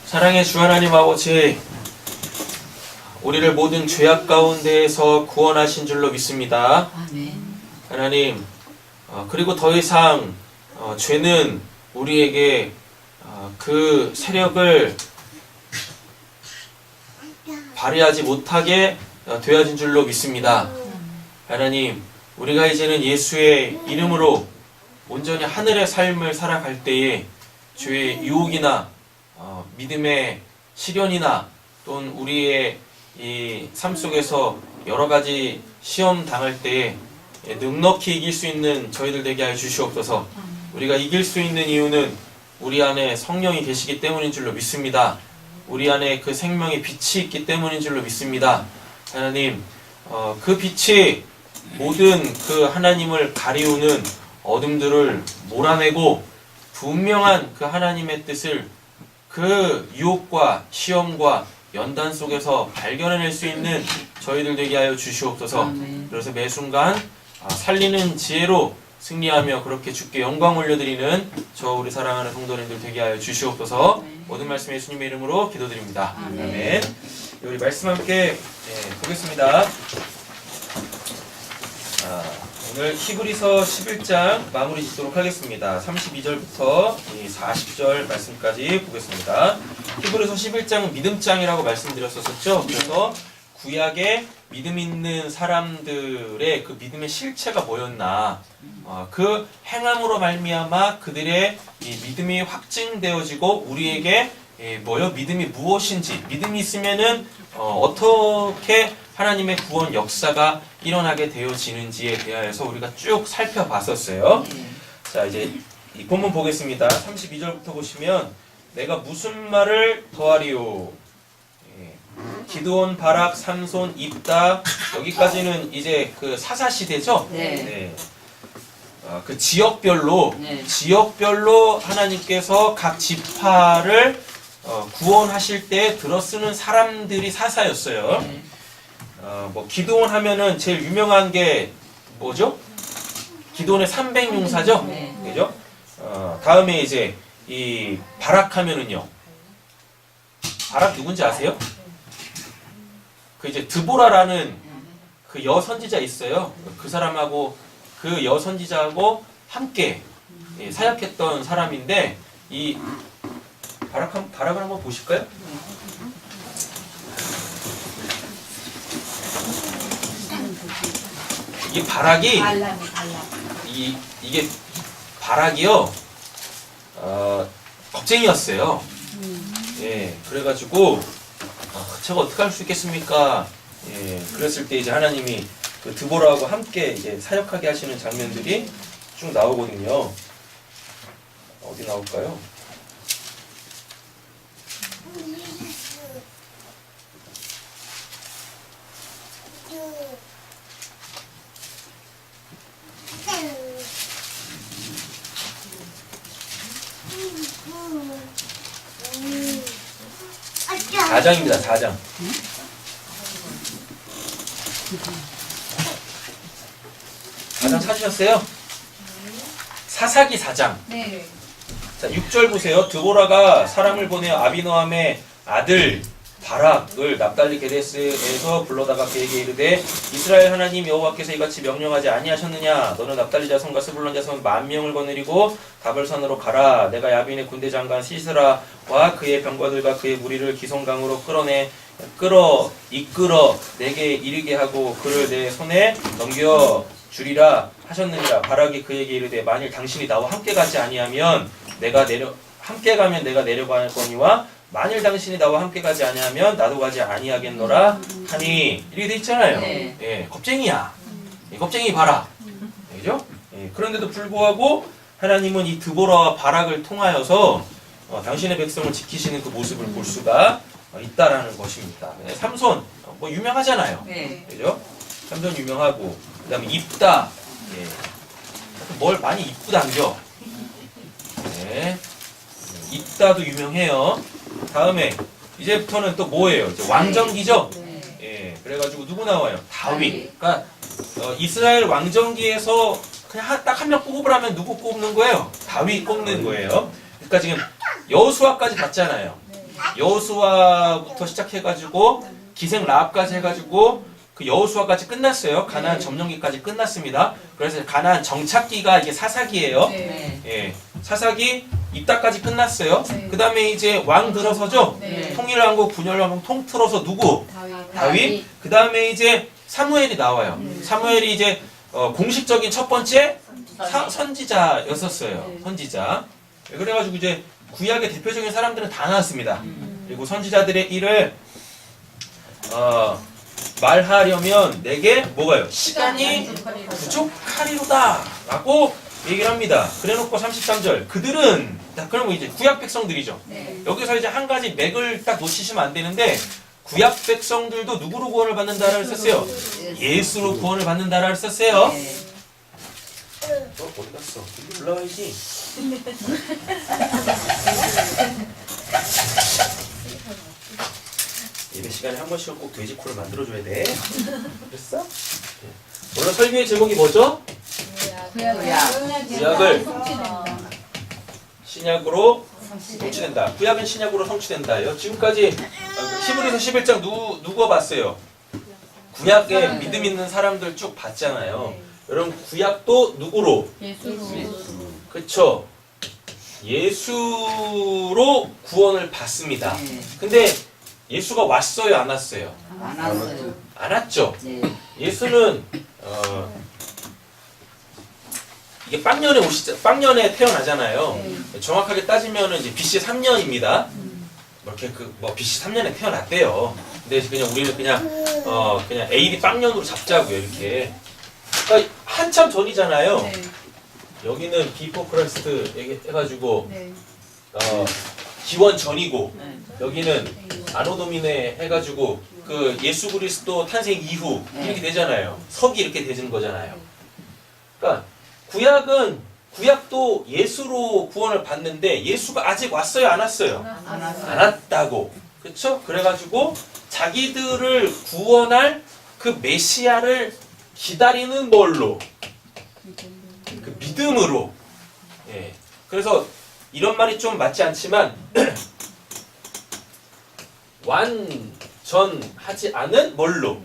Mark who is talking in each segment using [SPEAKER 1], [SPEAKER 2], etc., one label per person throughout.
[SPEAKER 1] 사랑의 주 하나님 아버지, 우리를 모든 죄악 가운데에서 구원하신 줄로 믿습니다.
[SPEAKER 2] 아멘.
[SPEAKER 1] 하나님, 그리고 더 이상 죄는 우리에게 그 세력을 발휘하지 못하게 되어진 줄로 믿습니다. 하나님, 우리가 이제는 예수의 이름으로 온전히 하늘의 삶을 살아갈 때에 죄의 유혹이나 믿음의 시련이나 또는 우리의 이 삶 속에서 여러 가지 시험 당할 때에 넉넉히 이길 수 있는 저희들 되게 하여 주시옵소서. 우리가 이길 수 있는 이유는 우리 안에 성령이 계시기 때문인 줄로 믿습니다. 우리 안에 그 생명의 빛이 있기 때문인 줄로 믿습니다. 하나님, 그 빛이 모든 그 하나님을 가리우는 어둠들을 몰아내고 분명한 그 하나님의 뜻을 그 유혹과 시험과 연단 속에서 발견해낼 수 있는 저희들 되게 하여 주시옵소서.
[SPEAKER 2] 아멘.
[SPEAKER 1] 그래서 매 순간 살리는 지혜로 승리하며 그렇게 주께 영광 올려드리는 저 우리 사랑하는 성도님들 되게 하여 주시옵소서.
[SPEAKER 2] 아멘.
[SPEAKER 1] 모든 말씀 예수님의 이름으로 기도드립니다.
[SPEAKER 2] 아멘.
[SPEAKER 1] 아멘. 우리 말씀 함께 보겠습니다. 오늘 히브리서 11장 마무리 짓도록 하겠습니다. 32절부터 40절 말씀까지 보겠습니다. 히브리서 11장은 믿음장이라고 말씀드렸었죠. 그래서 구약의 믿음 있는 사람들의 그 믿음의 실체가 뭐였나, 그 행함으로 말미암아 그들의 이 믿음이 확증되어지고 우리에게 믿음이 무엇인지, 믿음이 있으면은 어떻게 하나님의 구원 역사가 일어나게 되어지는지에 대하여서 우리가 쭉 살펴봤었어요. 자, 이제 이 본문 보겠습니다. 32절부터 보시면 내가 무슨 말을 더하리요? 기드온, 바락, 삼손, 입다, 여기까지는 이제 그 사사 시대죠.
[SPEAKER 2] 네.
[SPEAKER 1] 그 지역별로
[SPEAKER 2] 네.
[SPEAKER 1] 지역별로 하나님께서 각 지파를 구원하실 때 들어쓰는 사람들이 사사였어요.
[SPEAKER 2] 네.
[SPEAKER 1] 기드온 하면은 제일 유명한 게 뭐죠? 기드온의 300용사죠?
[SPEAKER 2] 네.
[SPEAKER 1] 그죠? 다음에 이제 이 바락 하면은요. 바락 누군지 아세요? 그 이제 드보라라는 그 여선지자 있어요. 그 사람하고 그 여선지자하고 함께 사역했던 사람인데 이 바락을 한번 보실까요? 이 바락이 이게 바락이요 겁쟁이였어요. 예, 그래가지고 제가 어떻게 할 수 있겠습니까? 예, 그랬을 때 이제 하나님이 그 드보라하고 함께 이제 사역하게 하시는 장면들이 쭉 나오거든요. 어디 나올까요? 사 4장입니다. 4장. 4장 찾으셨어요? 사사기 4장.
[SPEAKER 2] 네.
[SPEAKER 1] 자, 6절 보세요. 드보라가 사람을 보내어 아비노함의 아들 바락을 납달리 게데스에서 불러다가 그에게 이르되 이스라엘 하나님 여호와께서 이같이 명령하지 아니하셨느냐? 너는 납달리 자손과 스불론 자손 10,000명을 거느리고 다볼산으로 가라. 내가 야빈의 군대 장관 시스라와 그의 병거들과 그의 무리를 기송강으로 이끌어 내게 이르게 하고 그를 내 손에 넘겨 주리라 하셨느니라. 바락이 그에게 이르되 만일 당신이 나와 함께 가지 아니하면 함께 가면 내가 내려가거니와 만일 당신이 나와 함께 가지 아니하면 나도 가지 아니하겠노라 하니 이렇게 돼 있잖아요.
[SPEAKER 2] 네.
[SPEAKER 1] 예, 겁쟁이야. 겁쟁이 바락. 그죠? 예, 그런데도 불구하고 하나님은 이 드보라와 바락을 통하여서 당신의 백성을 지키시는 그 모습을 볼 수가 있다라는 것입니다. 네, 삼손 유명하잖아요.
[SPEAKER 2] 네.
[SPEAKER 1] 그죠? 삼손 유명하고 그다음에 입다. 예. 뭘 많이 입고 당겨. 네. 입다도 유명해요. 다음에 이제부터는 또 뭐예요? 이제 왕정기죠.
[SPEAKER 2] 네.
[SPEAKER 1] 예. 그래가지고 누구 나와요? 다윗. 그러니까 이스라엘 왕정기에서 그냥 딱 한 명 뽑으라면 누구 꼽는 거예요? 다윗 꼽는 거예요. 그러니까 지금 여호수아까지 봤잖아요. 여호수아부터 시작해가지고 기생 라합까지 해가지고 그 여호수아까지 끝났어요. 가나안 점령기까지 끝났습니다. 그래서 가나안 정착기가 이게 사사기예요.
[SPEAKER 2] 네.
[SPEAKER 1] 예, 사사기 입다까지 끝났어요.
[SPEAKER 3] 네.
[SPEAKER 1] 그 다음에 이제 왕 들어서죠.
[SPEAKER 3] 네.
[SPEAKER 1] 통일왕국 분열왕국 통틀어서 누구?
[SPEAKER 3] 다윗.
[SPEAKER 1] 다윗. 그 다음에 이제 사무엘이 나와요. 사무엘이 이제 공식적인 첫 번째 선지자였었어요.
[SPEAKER 3] 네.
[SPEAKER 1] 선지자. 그래가지고 이제 구약의 대표적인 사람들은 다 나왔습니다. 그리고 선지자들의 일을 말하려면 내게 뭐가요? 시간이 부족하리로다 라고 얘기를 합니다. 그래놓고 33절 그들은 그러면 이제 구약 백성들이죠.
[SPEAKER 3] 네.
[SPEAKER 1] 여기서 이제 한 가지 맥을 딱 놓치시면 안 되는데 구약 백성들도 누구로 구원을 받는다라를 썼어요? 예수로 구원을 받는다라를 썼어요.
[SPEAKER 2] 네.
[SPEAKER 1] 어디 갔어? 올라와야지. 예배 시간에 한 번씩은 꼭 돼지코를 만들어줘야 돼. 됐어? 오늘 설교의 제목이 뭐죠? 구약을 신약으로 성취된다. 구약은 신약으로 성취된다. 지금까지 히브리서 11장 누구 봤어요? 구약에 믿음 있는 사람들 쭉 봤잖아요. 여러분 구약도 누구로? 그쵸? 예수로 구원을 받습니다. 근데 예수가 왔어요? 안 왔어요?
[SPEAKER 2] 안 왔어요.
[SPEAKER 1] 안 왔죠?
[SPEAKER 2] 네.
[SPEAKER 1] 예수는 이게 빵년에 태어나잖아요. 정확하게 따지면은 이제 BC 3년입니다. 이렇게 BC 3년에 태어났대요. 근데 그냥 우리는 그냥 AD 빵년으로 잡자고요. 이렇게. 그러니까 한참 전이잖아요.
[SPEAKER 3] 네.
[SPEAKER 1] 여기는 비포 크라이스트 해가지고
[SPEAKER 3] 네.
[SPEAKER 1] 기원 전이고
[SPEAKER 2] 네.
[SPEAKER 1] 여기는 아노도미네 해가지고 그 예수 그리스도 탄생 이후 이렇게 되잖아요. 석이 이렇게 되는 거잖아요. 그러니까 구약도 예수로 구원을 받는데 예수가 아직 왔어요, 안 왔어요?
[SPEAKER 2] 안 왔어요.
[SPEAKER 1] 안 왔다고. 그렇죠? 그래가지고 자기들을 구원할 그 메시아를 기다리는 뭘로? 그 믿음으로. 예. 그래서 이런 말이 좀 맞지 않지만 완전하지 않은 뭘로?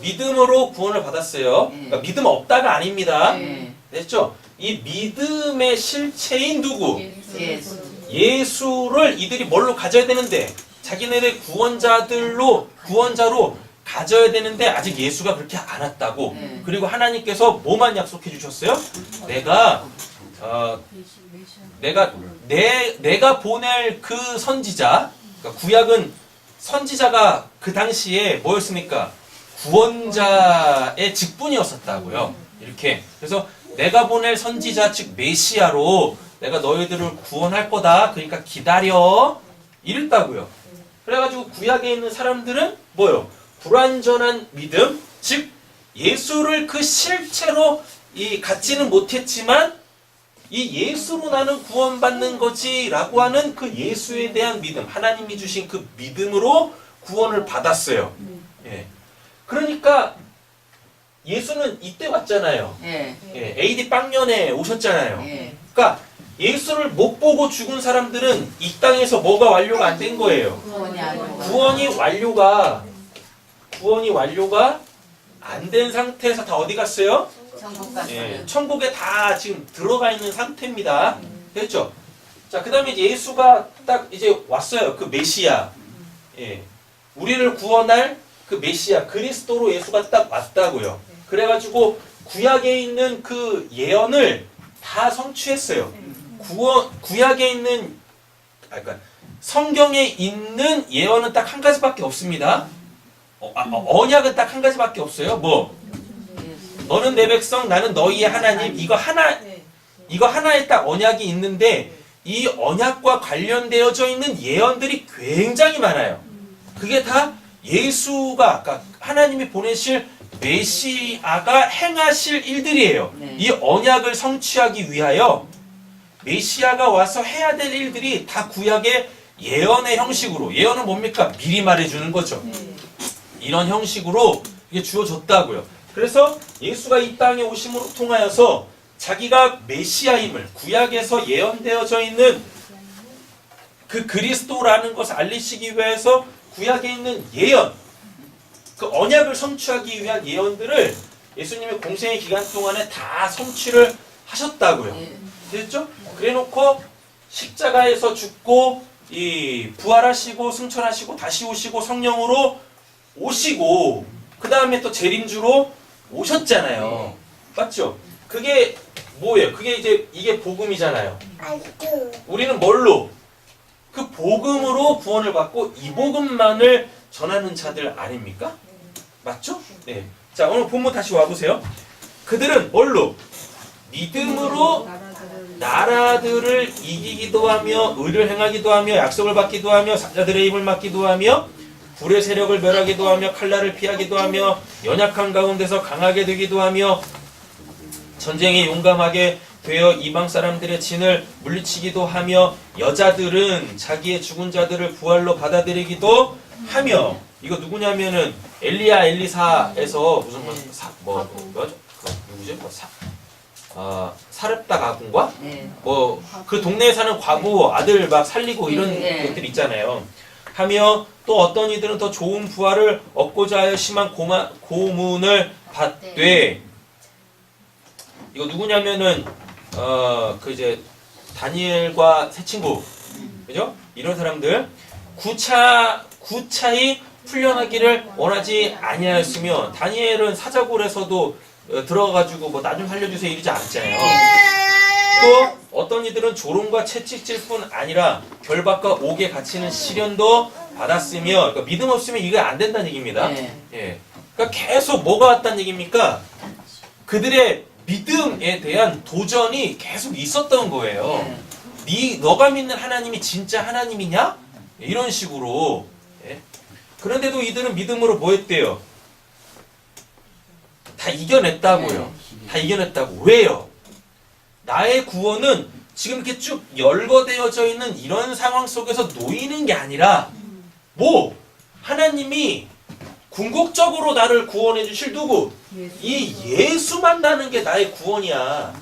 [SPEAKER 1] 믿음으로 구원을 받았어요. 그러니까 믿음 없다가 아닙니다.
[SPEAKER 2] 네.
[SPEAKER 1] 됐죠? 이 믿음의 실체인 누구?
[SPEAKER 2] 예수.
[SPEAKER 1] 예수를 이들이 뭘로 가져야 되는데 자기네들 구원자로 가져야 되는데 아직 예수가 그렇게 안 왔다고.
[SPEAKER 2] 네.
[SPEAKER 1] 그리고 하나님께서 뭐만 약속해 주셨어요? 내가 보낼 그 선지자, 그러니까 구약은 선지자가 그 당시에 뭐였습니까? 구원자의 직분이었었다고요. 이렇게. 그래서 내가 보낼 선지자 즉 메시아로 내가 너희들을 구원할 거다. 그러니까 기다려. 이랬다고요. 그래가지고 구약에 있는 사람들은 뭐요? 불완전한 믿음, 즉 예수를 그 실체로 갖지는 못했지만 이 예수로 나는 구원받는 거지라고 하는 그 예수에 대한 믿음, 하나님이 주신 그 믿음으로 구원을 받았어요. 예. 그러니까 예수는 이때 왔잖아요.
[SPEAKER 2] 예.
[SPEAKER 1] 예. AD 빵년에 오셨잖아요.
[SPEAKER 2] 예.
[SPEAKER 1] 그러니까 예수를 못 보고 죽은 사람들은 이 땅에서 뭐가 완료가 안 된 거예요.
[SPEAKER 2] 구원이 아니고.
[SPEAKER 1] 구원이 완료가 안 된 상태에서 다 어디 갔어요?
[SPEAKER 2] 천국 갔어요.
[SPEAKER 1] 예, 천국에 다 지금 들어가 있는 상태입니다. 됐죠? 자, 그 다음에 예수가 딱 이제 왔어요. 그 메시아. 예. 우리를 구원할 그 메시아, 그리스도로 예수가 딱 왔다고요. 그래가지고 구약에 있는 그 예언을 다 성취했어요. 구약에 있는, 그러니까 성경에 있는 예언은 딱 한 가지밖에 없습니다. 언약은 딱 한 가지밖에 없어요. 뭐? 너는 내 백성, 나는 너희의 하나님. 이거 하나에 딱 언약이 있는데 이 언약과 관련되어져 있는 예언들이 굉장히 많아요. 그게 다 예수가, 그러니까 하나님이 보내실 메시아가 행하실 일들이에요.
[SPEAKER 2] 네.
[SPEAKER 1] 이 언약을 성취하기 위하여 메시아가 와서 해야 될 일들이 다 구약의 예언의 형식으로, 예언은 뭡니까? 미리 말해주는 거죠. 이런 형식으로 이게 주어졌다고요. 그래서 예수가 이 땅에 오심으로 통하여서 자기가 메시아임을, 구약에서 예언되어져 있는 그 그리스도라는 것을 알리시기 위해서 구약에 있는 예언, 그 언약을 성취하기 위한 예언들을 예수님의 공생의 기간 동안에 다 성취를 하셨다고요.
[SPEAKER 2] 예.
[SPEAKER 1] 됐죠? 그래놓고 십자가에서 죽고 이 부활하시고 승천하시고 다시 오시고 성령으로 오시고 그 다음에 또 재림주로 오셨잖아요. 맞죠? 그게 뭐예요? 그게 이제 이게 복음이잖아요. 우리는 뭘로? 그 복음으로 구원을 받고 이 복음만을 전하는 자들 아닙니까? 맞죠? 네. 자, 오늘 본문 다시 와보세요. 그들은 뭘로? 믿음으로 나라들을 이기기도 하며 의를 행하기도 하며 약속을 받기도 하며 사자들의 입을 막기도 하며 불의 세력을 멸하기도 하며 칼날을 피하기도 하며 연약한 가운데서 강하게 되기도 하며 전쟁에 용감하게 되어 이방 사람들의 진을 물리치기도 하며 여자들은 자기의 죽은 자들을 부활로 받아들이기도 하며 이거 누구냐면은 엘리야 엘리사에서 무슨 뭐죠? 누구죠? 사렙다 가군과
[SPEAKER 2] 예.
[SPEAKER 1] 뭐 그 동네에 사는 과부 아들 막 살리고 이런
[SPEAKER 2] 예.
[SPEAKER 1] 것들 있잖아요. 하며 또 어떤 이들은 더 좋은 부활을 얻고자 하여 심한 고문을 받되 이거 누구냐면은 그 이제 다니엘과 세 친구 그죠? 이런 사람들 구차히 풀려나기를 원하지 아니하였으며 다니엘은 사자굴에서도 들어가가지고 뭐 나 좀 살려주세요 이러지 않았잖아요. 또 어떤 이들은 조롱과 채찍질 뿐 아니라 결박과 옥에 갇히는 시련도 받았으며 그러니까 믿음 없으면 이거 안 된다는 얘기입니다.
[SPEAKER 2] 예.
[SPEAKER 1] 예. 그러니까 계속 뭐가 왔다는 얘기입니까? 그들의 믿음에 대한 도전이 계속 있었던 거예요. 너가 믿는 하나님이 진짜 하나님이냐? 이런 식으로. 예. 그런데도 이들은 믿음으로 뭐 했대요? 다 이겨냈다고요. 다 이겨냈다고. 왜요? 나의 구원은 지금 이렇게 쭉 열거되어져 있는 이런 상황 속에서 놓이는 게 아니라 뭐? 하나님이 궁극적으로 나를 구원해 주실 누구? 이 예수 만나는 게 나의 구원이야.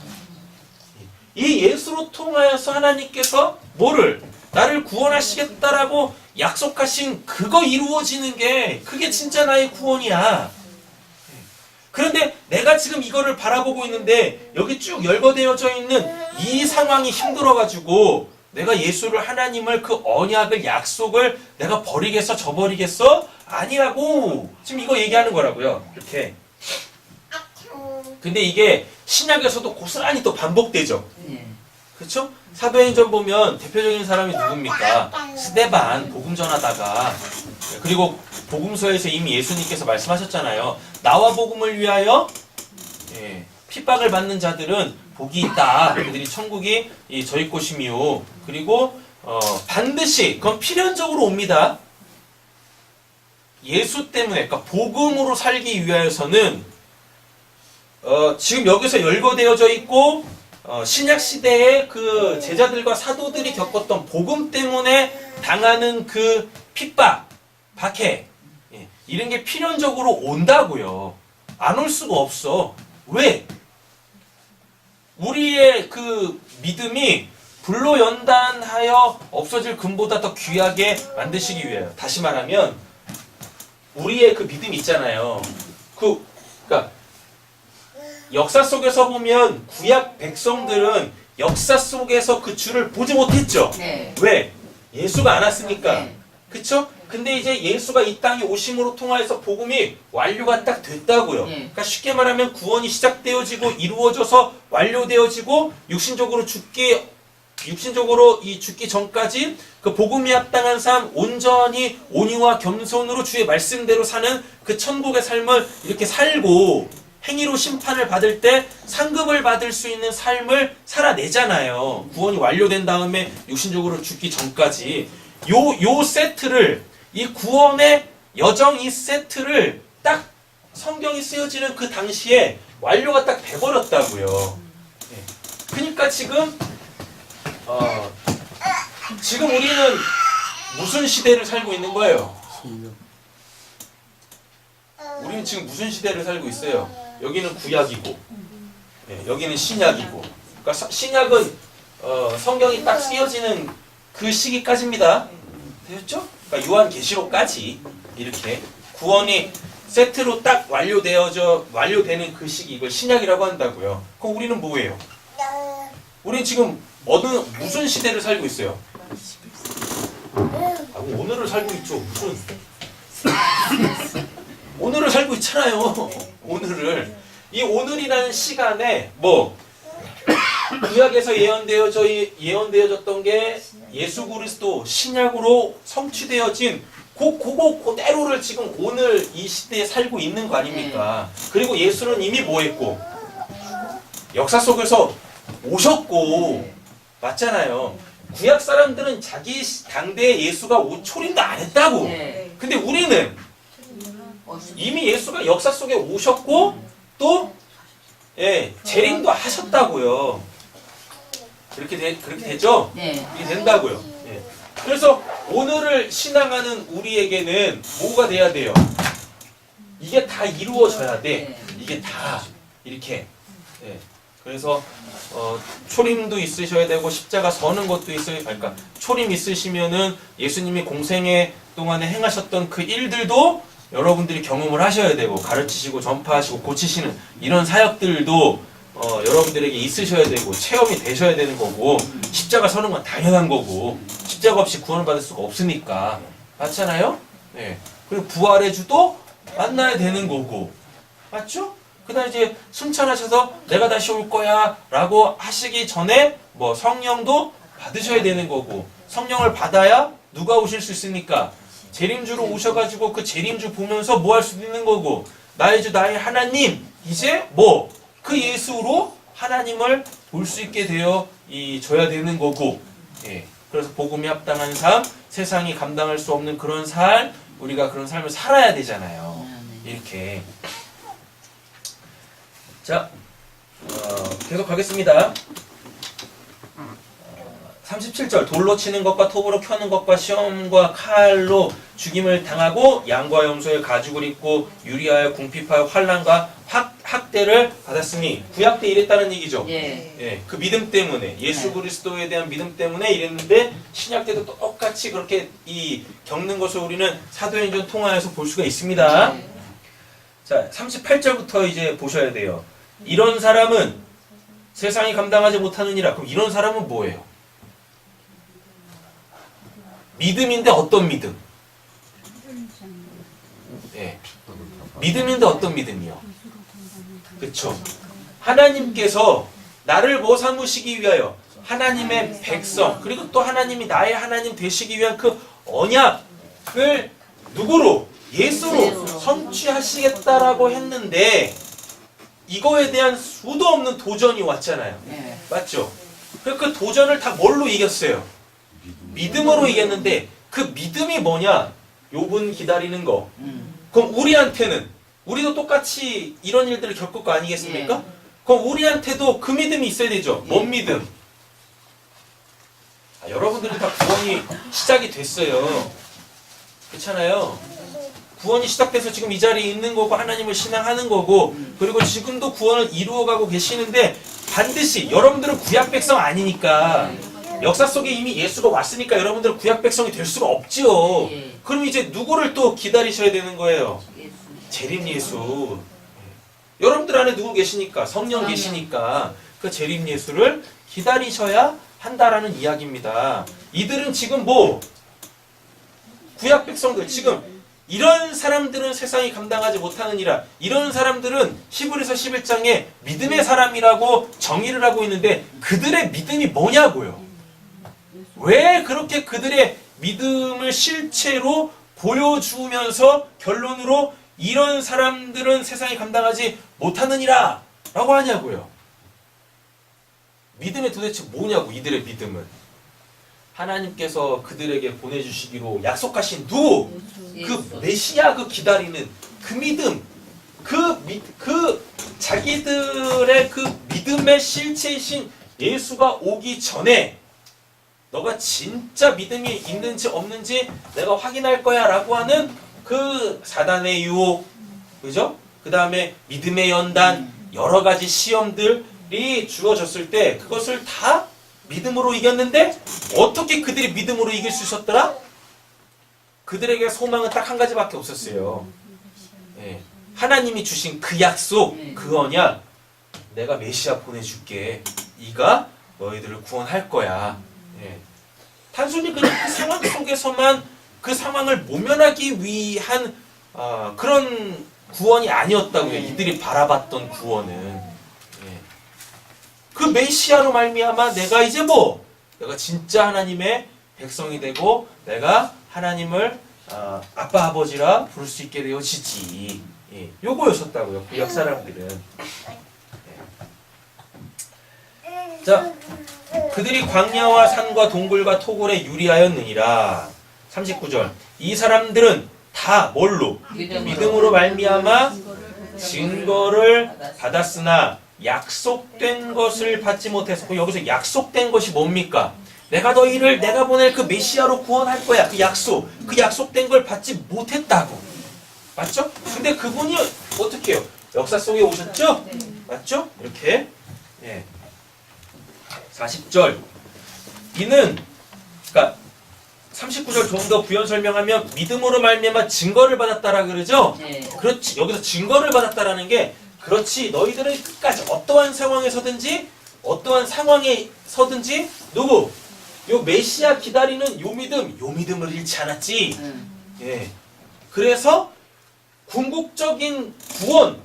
[SPEAKER 1] 이 예수로 통하여서 하나님께서 뭐를? 나를 구원하시겠다라고 약속하신 그거 이루어지는 게 그게 진짜 나의 구원이야. 그런데 내가 지금 이거를 바라보고 있는데 여기 쭉 열거되어져 있는 이 상황이 힘들어가지고 내가 예수를 하나님을 그 언약을 약속을 내가 버리겠어 저버리겠어? 아니라고 지금 이거 얘기하는 거라고요. 이렇게. 근데 이게 신약에서도 고스란히 또 반복되죠.
[SPEAKER 2] 예.
[SPEAKER 1] 그렇죠? 사도행전 보면 대표적인 사람이 누굽니까? 스데반 복음 전하다가 그리고 복음서에서 이미 예수님께서 말씀하셨잖아요. 나와 복음을 위하여 핍박을 받는 자들은 복이 있다. 그들이 천국이 저희 곳이미요. 그리고 반드시 그건 필연적으로 옵니다. 예수 때문에 그러니까 복음으로 살기 위하여서는 지금 여기서 열거되어져 있고 신약 시대에 그 제자들과 사도들이 겪었던 복음 때문에 당하는 그 핍박, 박해 이런 게 필연적으로 온다고요. 안 올 수가 없어. 왜? 우리의 그 믿음이 불로 연단하여 없어질 금보다 더 귀하게 만드시기 위해요. 다시 말하면 우리의 그 믿음 있잖아요. 그러니까 역사 속에서 보면 구약 백성들은 역사 속에서 그 주를 보지 못했죠.
[SPEAKER 2] 네.
[SPEAKER 1] 왜? 예수가 안 왔으니까.
[SPEAKER 2] 네.
[SPEAKER 1] 그쵸? 근데 이제 예수가 이 땅에 오심으로 통하여서 복음이 완료가 딱 됐다고요.
[SPEAKER 2] 네.
[SPEAKER 1] 그러니까 쉽게 말하면 구원이 시작되어지고 이루어져서 완료되어지고 육신적으로 죽기 전까지 그 복음이 합당한 삶 온전히 온유와 겸손으로 주의 말씀대로 사는 그 천국의 삶을 이렇게 살고 행위로 심판을 받을 때 상급을 받을 수 있는 삶을 살아내잖아요. 구원이 완료된 다음에 육신적으로 죽기 전까지 요 세트를 이 구원의 여정 이 세트를 딱 성경이 쓰여지는 그 당시에 완료가 딱 돼버렸다고요. 그러니까 지금 우리는 무슨 시대를 살고 있는 거예요? 우리는 지금 무슨 시대를 살고 있어요? 여기는 구약이고 여기는 신약이고 그러니까 신약은 성경이 딱 쓰여지는 그 시기까지입니다. 되었죠? 그러니까 요한계시록까지 이렇게 구원이 세트로 딱 완료되는 그 시기, 이걸 신약이라고 한다고요. 그럼 우리는 뭐예요? 우리는 지금 무슨 시대를 살고 있어요? 오늘을 살고 있죠. 무슨 오늘을 살고 있잖아요. 오늘을. 이 오늘이라는 시간에 구약에서 예언되어졌던 게 예수 그리스도 신약으로 성취되어진 그대로를 지금 오늘 이 시대에 살고 있는 거 아닙니까? 그리고 예수는 이미 뭐 했고? 역사 속에서 오셨고, 맞잖아요. 구약 사람들은 자기 당대에 예수가 초림도 안 했다고. 근데 우리는 이미 예수가 역사 속에 오셨고, 또, 재림도 하셨다고요. 그렇게 되죠?
[SPEAKER 2] 네.
[SPEAKER 1] 이게 된다고요. 그래서 오늘을 신앙하는 우리에게는 뭐가 돼야 돼요? 이게 다 이루어져야 돼. 이게 다 이렇게. 그래서 초림도 있으셔야 되고 십자가 서는 것도 있어요. 그러니까 초림 있으시면은 예수님이 공생애 동안에 행하셨던 그 일들도 여러분들이 경험을 하셔야 되고, 가르치시고 전파하시고 고치시는 이런 사역들도 여러분들에게 있으셔야 되고 체험이 되셔야 되는 거고, 십자가 서는 건 당연한 거고, 십자가 없이 구원을 받을 수가 없으니까. 맞잖아요? 그리고 부활의 주도 만나야 되는 거고, 맞죠? 그다음 이제 순찬하셔서 내가 다시 올 거야 라고 하시기 전에 성령도 받으셔야 되는 거고, 성령을 받아야 누가 오실 수 있습니까? 재림주로 오셔가지고 그 재림주 보면서 뭐 할 수도 있는 거고, 나의 주 나의 하나님, 이제 그 예수로 하나님을 볼 수 있게 줘야 되는 거고. 그래서 복음에 합당한 삶, 세상이 감당할 수 없는 그런 삶, 우리가 그런 삶을 살아야 되잖아요. 이렇게. 자, 계속 가겠습니다. 37절, 돌로 치는 것과 톱으로 켜는 것과 시험과 칼로 죽임을 당하고 양과 염소의 가죽을 입고 유리하여 궁핍하여 환난과 학대를 받았으니, 구약 때 이랬다는 얘기죠. 그 믿음 때문에, 예수 그리스도에 대한 믿음 때문에 이랬는데, 신약 때도 똑같이 그렇게 겪는 것을 우리는 사도행전 통하여서 볼 수가 있습니다. 자, 38절부터 이제 보셔야 돼요. 이런 사람은 세상이 감당하지 못하느니라. 그럼 이런 사람은 뭐예요? 믿음인데 어떤 믿음? 믿음인데 어떤 믿음이요? 그쵸? 하나님께서 나를 삼으시기 위하여 하나님의 백성, 그리고 또 하나님이 나의 하나님 되시기 위한 그 언약을 누구로? 예수로 성취하시겠다라고 했는데, 이거에 대한 수도 없는 도전이 왔잖아요. 맞죠? 그 도전을 다 뭘로 이겼어요? 믿음으로 이겼는데, 그 믿음이 뭐냐? 욥은 기다리는 거. 그럼 우리도 똑같이 이런 일들을 겪을 거 아니겠습니까? 그럼 우리한테도 그 믿음이 있어야 되죠. 뭔 믿음? 여러분들은 다 구원이 시작이 됐어요. 그렇잖아요. 구원이 시작돼서 지금 이 자리에 있는 거고, 하나님을 신앙하는 거고, 그리고 지금도 구원을 이루어가고 계시는데, 반드시 여러분들은 구약 백성 아니니까, 역사 속에 이미 예수가 왔으니까 여러분들은 구약 백성이 될 수가 없지요. 그럼 이제 누구를 또 기다리셔야 되는 거예요? 재림 예수. 여러분들 안에 누구 계시니까? 성령 계시니까 그 재림 예수를 기다리셔야 한다라는 이야기입니다. 이들은 지금 구약 백성들, 지금 이런 사람들은 세상이 감당하지 못하느니라. 이런 사람들은 히브리서 11장에 믿음의 사람이라고 정의를 하고 있는데, 그들의 믿음이 뭐냐고요? 왜 그렇게 그들의 믿음을 실체로 보여주면서 결론으로 이런 사람들은 세상이 감당하지 못하느니라 라고 하냐고요? 믿음이 도대체 뭐냐고, 이들의 믿음은. 하나님께서 그들에게 보내주시기로 약속하신 누구? 그 메시아, 그 기다리는 그 믿음, 자기들의 그 믿음의 실체이신 예수가 오기 전에 너가 진짜 믿음이 있는지 없는지 내가 확인할 거야 라고 하는 그 사단의 유혹, 그죠? 그 다음에 믿음의 연단, 여러 가지 시험들이 주어졌을 때 그것을 다 믿음으로 이겼는데 어떻게 그들이 믿음으로 이길 수 있었더라? 그들에게 소망은 딱 한 가지밖에 없었어요. 예. 하나님이 주신 그 약속, 그 언약, 내가 메시아 보내줄게. 네가 너희들을 구원할 거야. 예. 단순히 그냥 그 상황 속에서만 그 상황을 모면하기 위한 그런 구원이 아니었다고요. 이들이 바라봤던 구원은. 예. 그 메시아로 말미암아 내가 이제 내가 진짜 하나님의 백성이 되고 내가 하나님을 아빠 아버지라 부를 수 있게 되어지지. 예. 요거였었다고요. 구약 사람들은. 예. 자, 그들이 광야와 산과 동굴과 토굴에 유리하였느니라. 39절. 이 사람들은 다 뭘로? 믿음으로 말미암아 증거를 받았으나 약속된 것을 받지 못해서, 여기서 약속된 것이 뭡니까? 내가 보낼 그 메시아로 구원할 거야. 그 약속된 걸 받지 못했다고. 맞죠? 근데 그분이 어떻게 해요? 역사 속에 오셨죠? 맞죠? 이렇게. 예. 40절. 이는, 그러니까 39절 좀 더 부연 설명하면 믿음으로 말미암아 증거를 받았다라 그러죠? 그렇지. 여기서 증거를 받았다라는 게, 그렇지. 너희들은 끝까지 어떠한 상황에서든지 누구? 요 메시아 기다리는 요 믿음을 잃지 않았지. 예. 그래서 궁극적인 구원,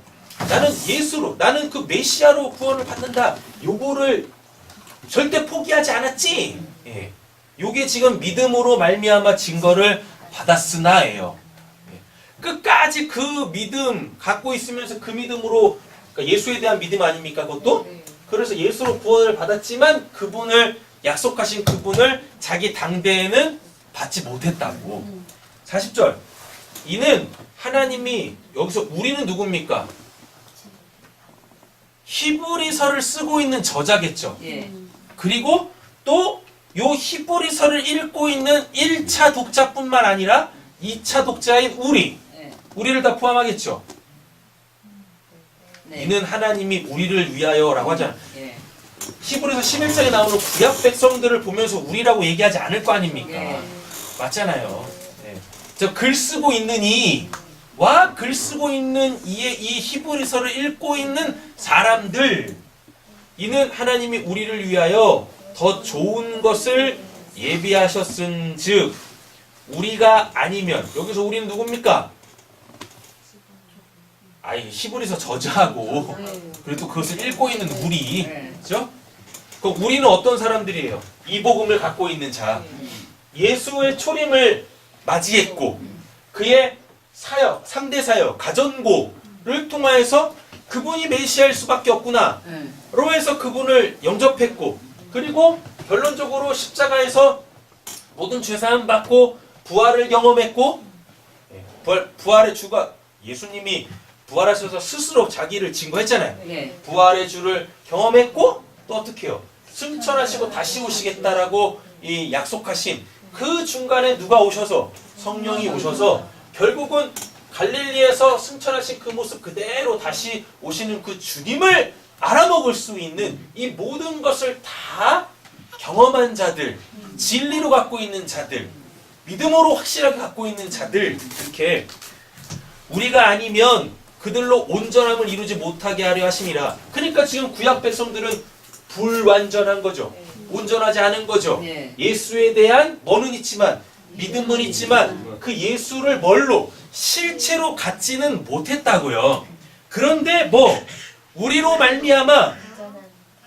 [SPEAKER 1] 나는 그 메시아로 구원을 받는다. 요거를 절대 포기하지 않았지. 예. 요게 지금 믿음으로 말미암아 증거를 받았으나예요. 예. 끝까지 그 믿음 갖고 있으면서 그 믿음으로, 그러니까 예수에 대한 믿음 아닙니까? 그것도? 그래서 예수로 구원을 받았지만 약속하신 그분을 자기 당대에는 받지 못했다고. 40절. 이는 하나님이, 여기서 우리는 누굽니까? 히브리서를 쓰고 있는 저자겠죠. 그리고 또 요 히브리서를 읽고 있는 1차 독자뿐만 아니라 2차 독자인 우리를 다 포함하겠죠. 이는 하나님이 우리를 위하여라고 하잖아. 히브리서 11장에 나오는 구약 백성들을 보면서 우리라고 얘기하지 않을 거 아닙니까? 맞잖아요. 저 글 쓰고 있는 이와 글 쓰고 있는 이의 이 히브리서를 읽고 있는 사람들, 이는 하나님이 우리를 위하여 더 좋은 것을 예비하셨은즉 우리가 아니면, 여기서 우리는 누굽니까? 히브리서 저자하고 그래도 그것을 읽고 있는 우리, 그렇죠? 그럼 우리는 어떤 사람들이에요? 이 복음을 갖고 있는 자, 예수의 초림을 맞이했고 그의 사역, 3대 사역, 가전고를 통하여서 그분이 메시아일 수밖에 없구나로 해서 그분을 영접했고, 그리고 결론적으로 십자가에서 모든 죄사함 받고 부활을 경험했고, 부활의 주가 예수님이 부활하셔서 스스로 자기를 증거했잖아요. 부활의 주를 경험했고 또 어떻게 해요? 승천하시고 다시 오시겠다라고 이 약속하신 그 중간에 누가 오셔서, 성령이 오셔서 결국은 갈릴리에서 승천하신 그 모습 그대로 다시 오시는 그 주님을 알아먹을 수 있는 이 모든 것을 다 경험한 자들, 진리로 갖고 있는 자들, 믿음으로 확실하게 갖고 있는 자들, 이렇게 우리가 아니면 그들로 온전함을 이루지 못하게 하려 하심이라. 그러니까 지금 구약 백성들은 불완전한 거죠. 온전하지 않은 거죠. 예수에 대한 뭐는 있지만, 믿음은 있지만 그 예수를 뭘로? 실체로 갖지는 못했다고요. 그런데 우리로 말미암아,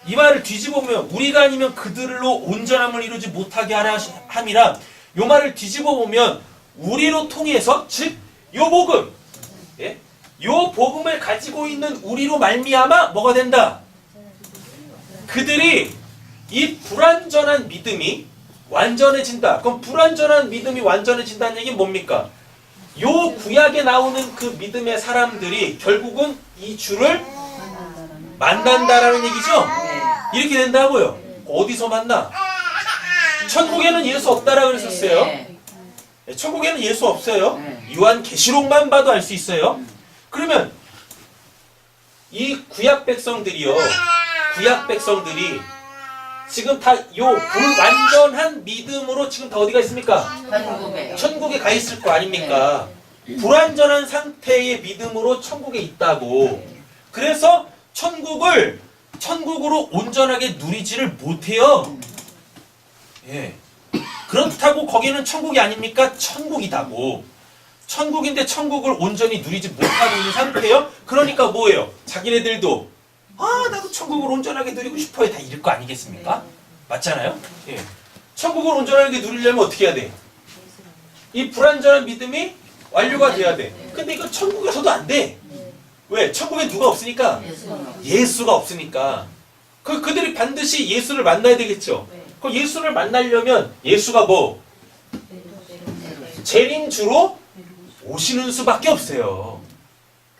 [SPEAKER 1] 이 말을 뒤집어 보면 우리가 아니면 그들로 온전함을 이루지 못하게 하려 함이라. 요 말을 뒤집어 보면 우리로 통해서, 즉 요 복음, 요 복음을 가지고 있는 우리로 말미암아 뭐가 된다? 그들이 이 불완전한 믿음이 완전해진다. 그럼 불완전한 믿음이 완전해진다는 얘기는 뭡니까? 요 구약에 나오는 그 믿음의 사람들이 결국은 이 주를 만난다라는 얘기죠? 이렇게 된다고요. 어디서 만나? 천국에는 예수 없다라고 그랬었어요. 천국에는 예수 없어요. 요한계시록만 봐도 알 수 있어요. 그러면 이 구약 백성들이 지금 다 요 불완전한 믿음으로 지금 다 어디가 있습니까?
[SPEAKER 2] 천국에.
[SPEAKER 1] 천국에 가 있을 거 아닙니까? 불완전한 상태의 믿음으로 천국에 있다고. 그래서 천국으로 온전하게 누리지를 못해요. 예. 그렇다고 거기는 천국이 아닙니까? 천국이다고. 천국인데 천국을 온전히 누리지 못하고 있는 상태예요. 그러니까 뭐예요? 자기네들도 나도 천국을 온전하게 누리고 싶어요. 다 이럴 거 아니겠습니까? 맞잖아요? 예. 천국을 온전하게 누리려면 어떻게 해야 돼? 이 불완전한 믿음이 완료가 돼야 돼. 근데 이거 천국에서도 안 돼. 왜? 천국에 누가 없으니까? 예수가 없으니까. 그들이 반드시 예수를 만나야 되겠죠. 그 예수를 만나려면 예수가 뭐? 재림주로 오시는 수밖에 없어요.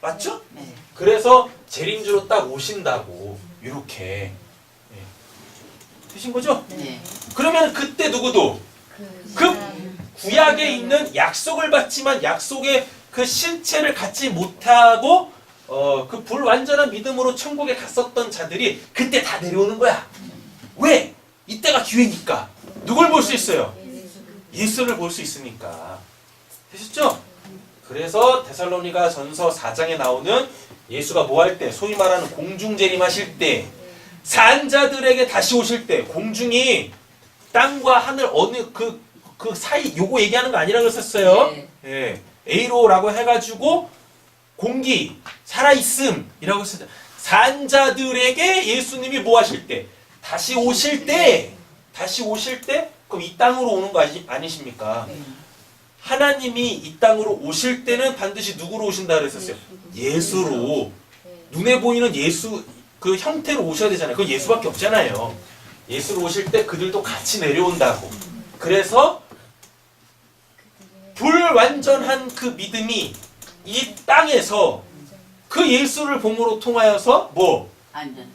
[SPEAKER 1] 맞죠?
[SPEAKER 2] 네.
[SPEAKER 1] 그래서 재림주로 딱 오신다고. 이렇게. 되신 거죠?
[SPEAKER 2] 네.
[SPEAKER 1] 그러면 그때 누구도 그 구약에 있는 약속을 받지만 약속의 그 실체를 갖지 못하고 그 불완전한 믿음으로 천국에 갔었던 자들이 그때 다 내려오는 거야. 왜? 이때가 기회니까. 누굴 볼 수 있어요? 예수를 볼 수 있으니까. 되셨죠? 그래서 데살로니가 전서 4장에 나오는 예수가 뭐 할 때, 소위 말하는 공중재림하실 때, 산 자들에게 다시 오실 때, 공중이 땅과 하늘 어느 그 사이 요거 얘기하는 거 아니라 그랬었어요.
[SPEAKER 2] 네.
[SPEAKER 1] 예. 에이로라고 해가지고 공기, 살아있음이라고 했었죠. 산 자들에게 예수님이 뭐 하실 때, 다시 오실 때, 그럼 이 땅으로 오는 거 아니십니까? 하나님이 이 땅으로 오실 때는 반드시 누구로 오신다 그랬었어요? 예수로. 눈에 보이는 예수 그 형태로 오셔야 되잖아요. 그건 예수밖에 없잖아요. 예수로 오실 때 그들도 같이 내려온다고. 그래서 불완전한 그 믿음이 이 땅에서 그 예수를 봄으로 통하여서 뭐?
[SPEAKER 2] 안전.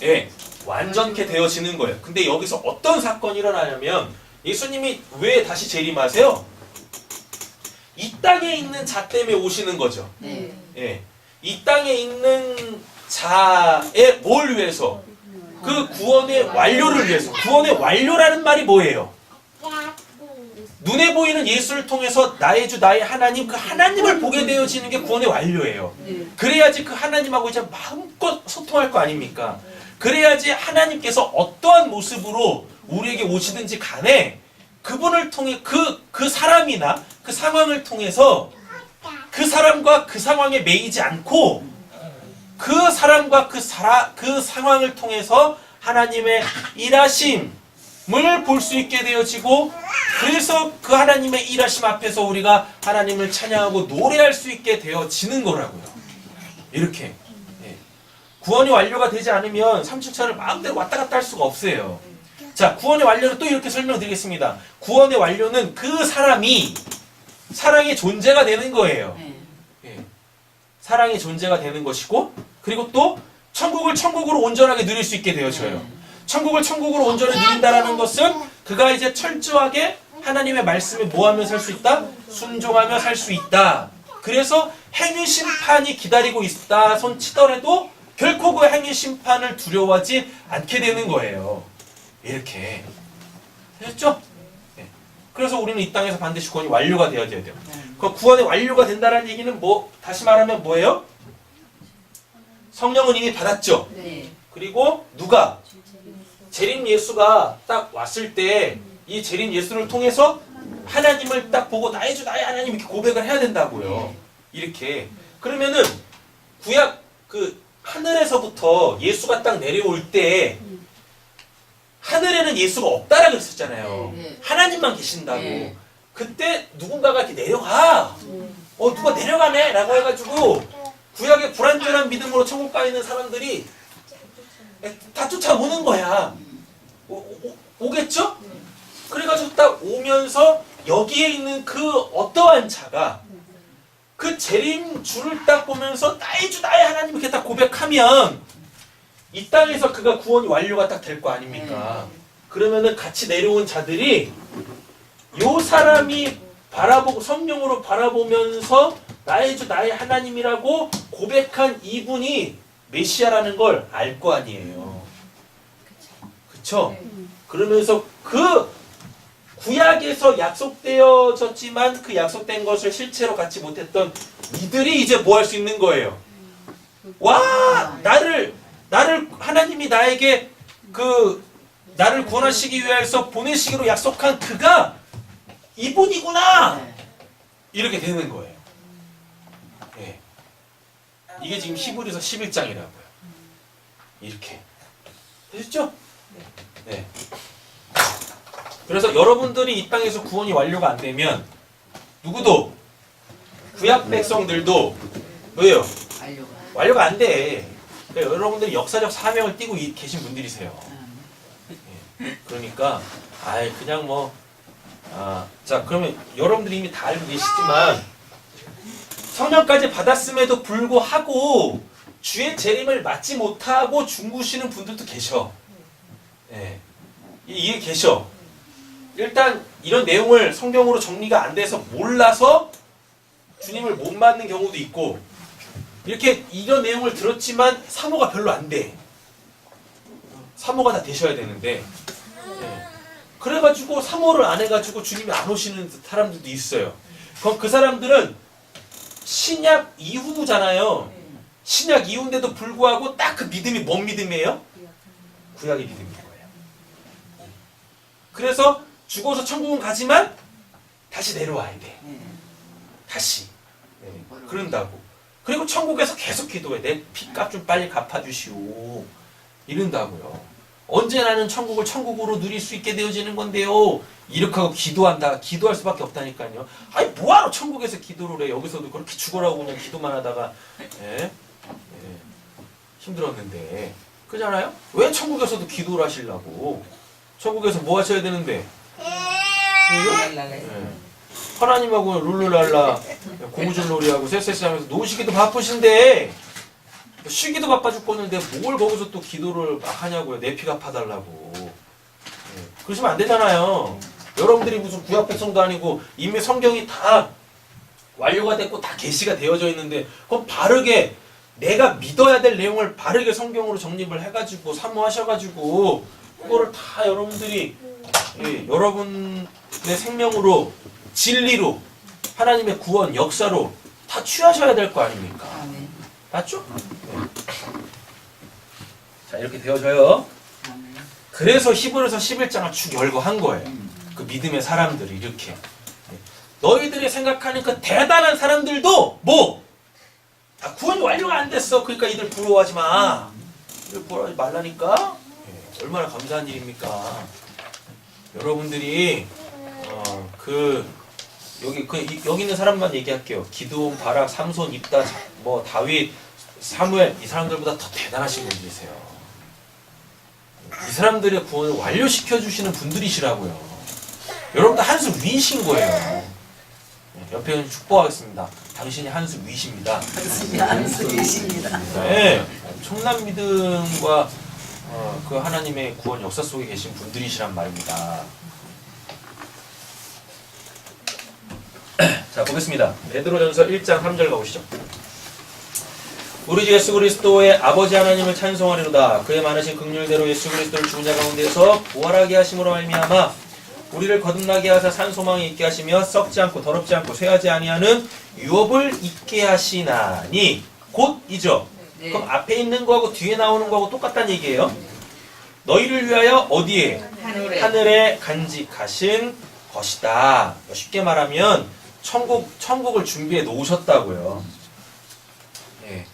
[SPEAKER 1] 예, 완전케 되어지는 거예요. 근데 여기서 어떤 사건이 일어나냐면 예수님이 왜 다시 재림하세요? 이 땅에 있는 자 때문에 오시는 거죠.
[SPEAKER 2] 네.
[SPEAKER 1] 예, 이 땅에 있는 자의 뭘 위해서? 그 구원의 완료를 위해서. 구원의 완료라는 말이 뭐예요? 눈에 보이는 예수를 통해서 나의 주 나의 하나님, 그 하나님을 보게 되어지는 게 구원의 완료예요. 그래야지 그 하나님하고 이제 마음껏 소통할 거 아닙니까? 그래야지 하나님께서 어떠한 모습으로 우리에게 오시든지 간에 그분을 통해 그 사람이나 그 상황을 통해서 그 사람과 그 상황에 매이지 않고 그 사람과 그 상황을 통해서 하나님의 일하심을 볼 수 있게 되어지고, 그래서 그 하나님의 일하심 앞에서 우리가 하나님을 찬양하고 노래할 수 있게 되어지는 거라고요. 이렇게. 예. 구원이 완료가 되지 않으면 삼축차를 마음대로 왔다 갔다 할 수가 없어요. 자, 구원의 완료는 또 이렇게 설명드리겠습니다. 구원의 완료는 그 사람이 사랑의 존재가 되는 거예요. 예. 사랑의 존재가 되는 것이고, 그리고 또 천국으로 온전하게 누릴 수 있게 되어져요. 천국으로 온전히 누린다라는 것은 그가 이제 철저하게 하나님의 말씀에 뭐하며 살 수 있다? 순종하며 살 수 있다. 그래서 행위 심판이 기다리고 있다 손 치더라도 결코 그 행위 심판을 두려워하지 않게 되는 거예요. 이렇게. 되셨죠? 네. 그래서 우리는 이 땅에서 반드시 구원이 완료가 되어야 돼요. 그 구원이 완료가 된다는 얘기는 뭐, 다시 말하면 뭐예요? 성령은 이미 받았죠?
[SPEAKER 2] 네.
[SPEAKER 1] 그리고 누가? 재림 예수가 딱 왔을 때 이 재림 예수를 통해서 하나님을 딱 보고 나의 주 나의 하나님 이렇게 고백을 해야 된다고요. 이렇게. 그러면은 구약 그 하늘에서부터 예수가 딱 내려올 때 하늘에는 예수가 없다라고 그랬었잖아요.
[SPEAKER 2] 네.
[SPEAKER 1] 하나님만 계신다고.
[SPEAKER 2] 네.
[SPEAKER 1] 그때 누군가가 이렇게 내려가. 누가 내려가네 라고 해가지고 구약의 불완전한 믿음으로 천국 가 있는 사람들이 다 쫓아오는 거야. 오겠죠? 그래가지고 딱 오면서 여기에 있는 그 어떠한 자가 그 재림주를 딱 보면서 나의 주 나의 하나님 이렇게 딱 고백하면 이 땅에서 그가 구원이 완료가 딱 될 거 아닙니까? 그러면은 같이 내려온 자들이 요 사람이 바라보고 성령으로 바라보면서 나의 주 나의 하나님이라고 고백한 이분이 메시아라는 걸 알 거 아니에요. 그쵸? 그러면서 그 구약에서 약속되어졌지만 그 약속된 것을 실체로 갖지 못했던 이들이 이제 뭐 할 수 있는 거예요? 와! 나를 하나님이 나에게 나를 구원하시기 위해서 보내시기로 약속한 그가 이분이구나!
[SPEAKER 2] 네.
[SPEAKER 1] 이렇게 되는 거예요. 예. 이게 지금 히브리서 11장이라고요. 이렇게. 되셨죠? 네. 그래서 여러분들이 이 땅에서 구원이 완료가 안 되면 누구도 구약 백성들도 왜요? 완료가 안 돼. 그러니까 여러분들이 역사적 사명을 띠고 계신 분들이세요. 그러니까 그냥 자 그러면 여러분들이 이미 다 알고 계시지만 성령까지 받았음에도 불구하고 주의 재림을 맞지 못하고 중구시는 분들도 계셔. 예. 이게 계셔. 일단 이런 내용을 성경으로 정리가 안 돼서 몰라서 주님을 못 맞는 경우도 있고 이렇게 이런 내용을 들었지만 사모가 별로 안 돼. 사모가 다 되셔야 되는데 예. 그래가지고 사모를 안 해가지고 주님이 안 오시는 사람들도 있어요. 그럼 그 사람들은 신약 이후잖아요. 신약 이후인데도 불구하고 딱 그 믿음이 뭔 믿음이에요? 구약의 믿음인 거예요. 그래서 죽어서 천국은 가지만 다시 내려와야 돼. 다시. 네. 그런다고. 그리고 천국에서 계속 기도해. 내 핏값 좀 빨리 갚아주시오. 이런다고요. 언제 나는 천국을 천국으로 누릴 수 있게 되어지는 건데요. 이렇게 하고 기도할 수밖에 없다니까요. 아니 뭐하러 천국에서 기도를 해. 여기서도 그렇게 죽으라고 그냥 기도만 하다가 힘들었는데. 그잖아요? 왜 천국에서도 기도를 하시려고. 천국에서 뭐 하셔야 되는데? 하나님하고 룰루랄라 고무줄놀이하고 쎄쎄쎄하면서 노시기도 바쁘신데 쉬기도 바빠 죽겠는데 뭘 거기서 또 기도를 막 하냐고요. 내 피 갚아달라고. 그러시면 안 되잖아요. 여러분들이 무슨 구약 백성도 아니고 이미 성경이 다 완료가 됐고 다 계시가 되어져 있는데 그럼 바르게 내가 믿어야 될 내용을 바르게 성경으로 정립을 해가지고 사모하셔가지고 그거를 다 여러분들이 여러분의 생명으로 진리로 하나님의 구원 역사로 다 취하셔야 될 거 아닙니까? 맞죠? 네. 자 이렇게 되어져요. 그래서 히브리서 11장을 쭉 열고 한 거예요. 그 믿음의 사람들이 이렇게 너희들이 생각하는 그 대단한 사람들도 구원이 완료가 안 됐어. 그러니까 이들 부러워하지 마. 이들 부러워하지 말라니까. 얼마나 감사한 일입니까? 여러분들이 여기 있는 사람만 얘기할게요. 기드온, 바락, 삼손, 입다, 다윗, 사무엘 이 사람들보다 더 대단하신 분들이세요. 이 사람들의 구원을 완료시켜 주시는 분들이시라고요. 여러분들 한 수 위이신 거예요. 옆에 축복하겠습니다. 당신이 한 수 위이십니다.
[SPEAKER 2] 한 수 위이십니다.
[SPEAKER 1] 네, 엄청난 믿음과 그 하나님의 구원 역사 속에 계신 분들이시란 말입니다. 자 보겠습니다. 베드로전서 1장 3절 가보시죠. 우리 주 예수 그리스도의 아버지 하나님을 찬송하리로다. 그의 많으신 긍휼대로 예수 그리스도를 죽은 자 가운데서 부활하게 하심으로 말미암아 우리를 거듭나게 하사 산 소망이 있게 하시며 썩지 않고 더럽지 않고 쇠하지 아니하는 유업을 있게 하시나니 곧이죠.
[SPEAKER 2] 네.
[SPEAKER 1] 그럼 앞에 있는 거하고 뒤에 나오는 거하고 똑같다는 얘기예요. 너희를 위하여 어디에? 하늘에 간직하신 것이다. 쉽게 말하면 천국을 준비해 놓으셨다고요. 예.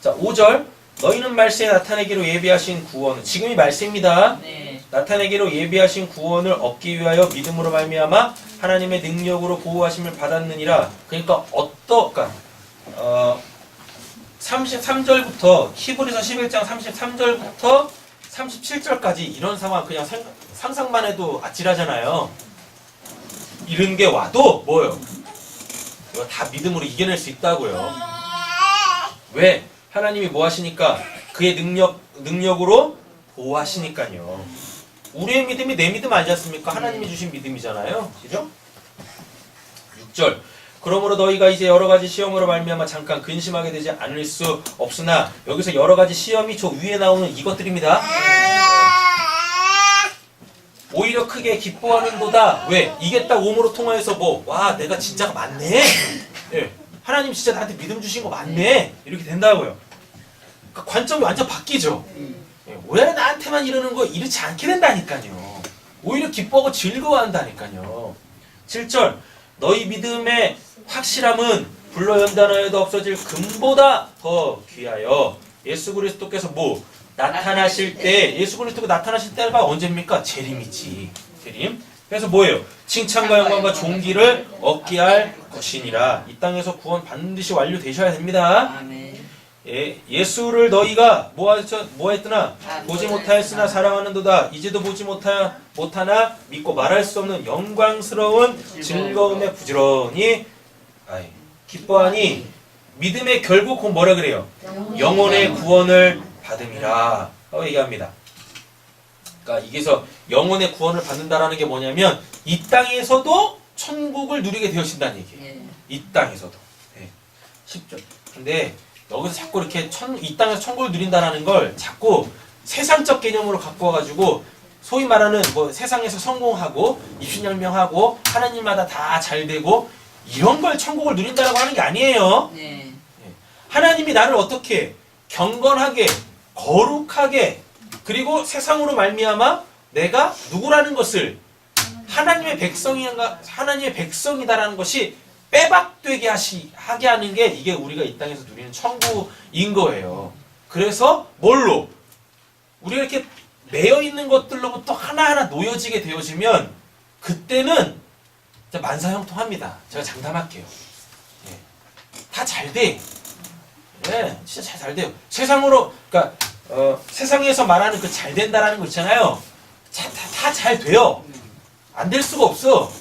[SPEAKER 1] 자 5절 너희는 말세에 나타내기로 예비하신 구원은 지금이 말세입니다.
[SPEAKER 2] 네.
[SPEAKER 1] 나타내기로 예비하신 구원을 얻기 위하여 믿음으로 말미암아 하나님의 능력으로 보호하심을 받았느니라. 그러니까 33절부터 히브리서 11장 33절부터 37절까지 이런 상황 그냥 상상만 해도 아찔하잖아요. 이런 게 와도 뭐예요? 이거 다 믿음으로 이겨낼 수 있다고요. 왜? 하나님이 뭐 하시니까? 그의 능력으로 보호하시니까요. 우리의 믿음이 내 믿음 아니지 않습니까? 하나님이 주신 믿음이잖아요. 그죠? 6절 그러므로 너희가 이제 여러 가지 시험으로 말미암아 잠깐 근심하게 되지 않을 수 없으나 여기서 여러 가지 시험이 저 위에 나오는 이것들입니다. 오히려 크게 기뻐하는도다. 왜? 이게 딱 오므로 통하여서 뭐, 와, 내가 진짜가 맞네. 예, 하나님 진짜 나한테 믿음 주신 거 맞네. 이렇게 된다고요. 그러니까 관점이 완전 바뀌죠. 예, 왜 나한테만 이러는 거 이렇지 않게 된다니까요. 오히려 기뻐하고 즐거워한다니까요. 7절 너희 믿음의 확실함은 불로 연단하여도 없어질 금보다 더 귀하여 예수 그리스도께서 뭐 나타나실 때 예수 그리스도가 나타나실 때가 언제입니까? 재림이지. 재림. 그래서 뭐예요? 칭찬과 영광과 존귀를 얻게 할 것이니라. 이 땅에서 구원 반드시 완료되셔야 됩니다.
[SPEAKER 2] 아멘.
[SPEAKER 1] 예수를 너희가 뭐했더나 보지 못하였으나 사랑하는도다. 이제도 보지 못하나 믿고 말할 수 없는 영광스러운 즐거움에 부지런히 기뻐하니 믿음의 결국 곧 뭐라 그래요? 영혼의 구원을 받음이라 라고 얘기합니다. 그러니까 여기서 영혼의 구원을 받는다라는 게 뭐냐면 이 땅에서도 천국을 누리게 되어진다는 얘기예요. 이 땅에서도. 네. 쉽죠. 근데 여기서 자꾸 이렇게 이 땅에서 천국을 누린다라는 걸 자꾸 세상적 개념으로 갖고 와가지고 소위 말하는 뭐 세상에서 성공하고 입신양명하고 하나님마다 다 잘되고 이런 걸 천국을 누린다라고 하는 게 아니에요.
[SPEAKER 2] 네.
[SPEAKER 1] 하나님이 나를 어떻게 경건하게 거룩하게 그리고 세상으로 말미암아 내가 누구라는 것을 하나님의 백성이다라는 것이 빼박되게 하게 하는 게 이게 우리가 이 땅에서 누리는 천국인 거예요. 그래서 뭘로? 우리가 이렇게 매여 있는 것들로부터 하나하나 놓여지게 되어지면 그때는 진짜 만사형통합니다. 제가 장담할게요. 다 잘 돼. 네, 진짜 잘 돼요. 세상으로, 그러니까 세상에서 말하는 그 잘 된다라는 거 있잖아요. 다 잘 돼요. 안 될 수가 없어.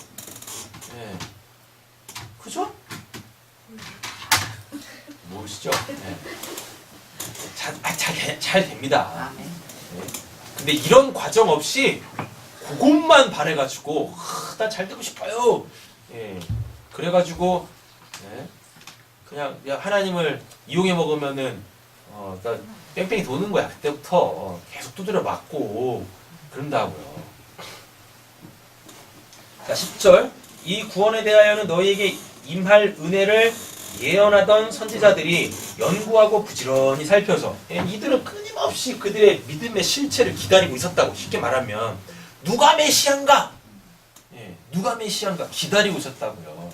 [SPEAKER 1] 네. 그죠? 모르시죠? 네. 잘 됩니다. 네. 근데 이런 과정 없이 그것만 바래가지고 난 잘 되고 싶어요. 예. 그래가지고 그냥 하나님을 이용해 먹으면은 그러니까 뺑뺑이 도는 거야. 그때부터 계속 두드려 맞고 그런다고요. 자, 10절 이 구원에 대하여는 너희에게 임할 은혜를 예언하던 선지자들이 연구하고 부지런히 살펴서 이들은 끊임없이 그들의 믿음의 실체를 기다리고 있었다고. 쉽게 말하면 누가 메시아인가? 누가 메시아인가? 기다리고 있었다고요.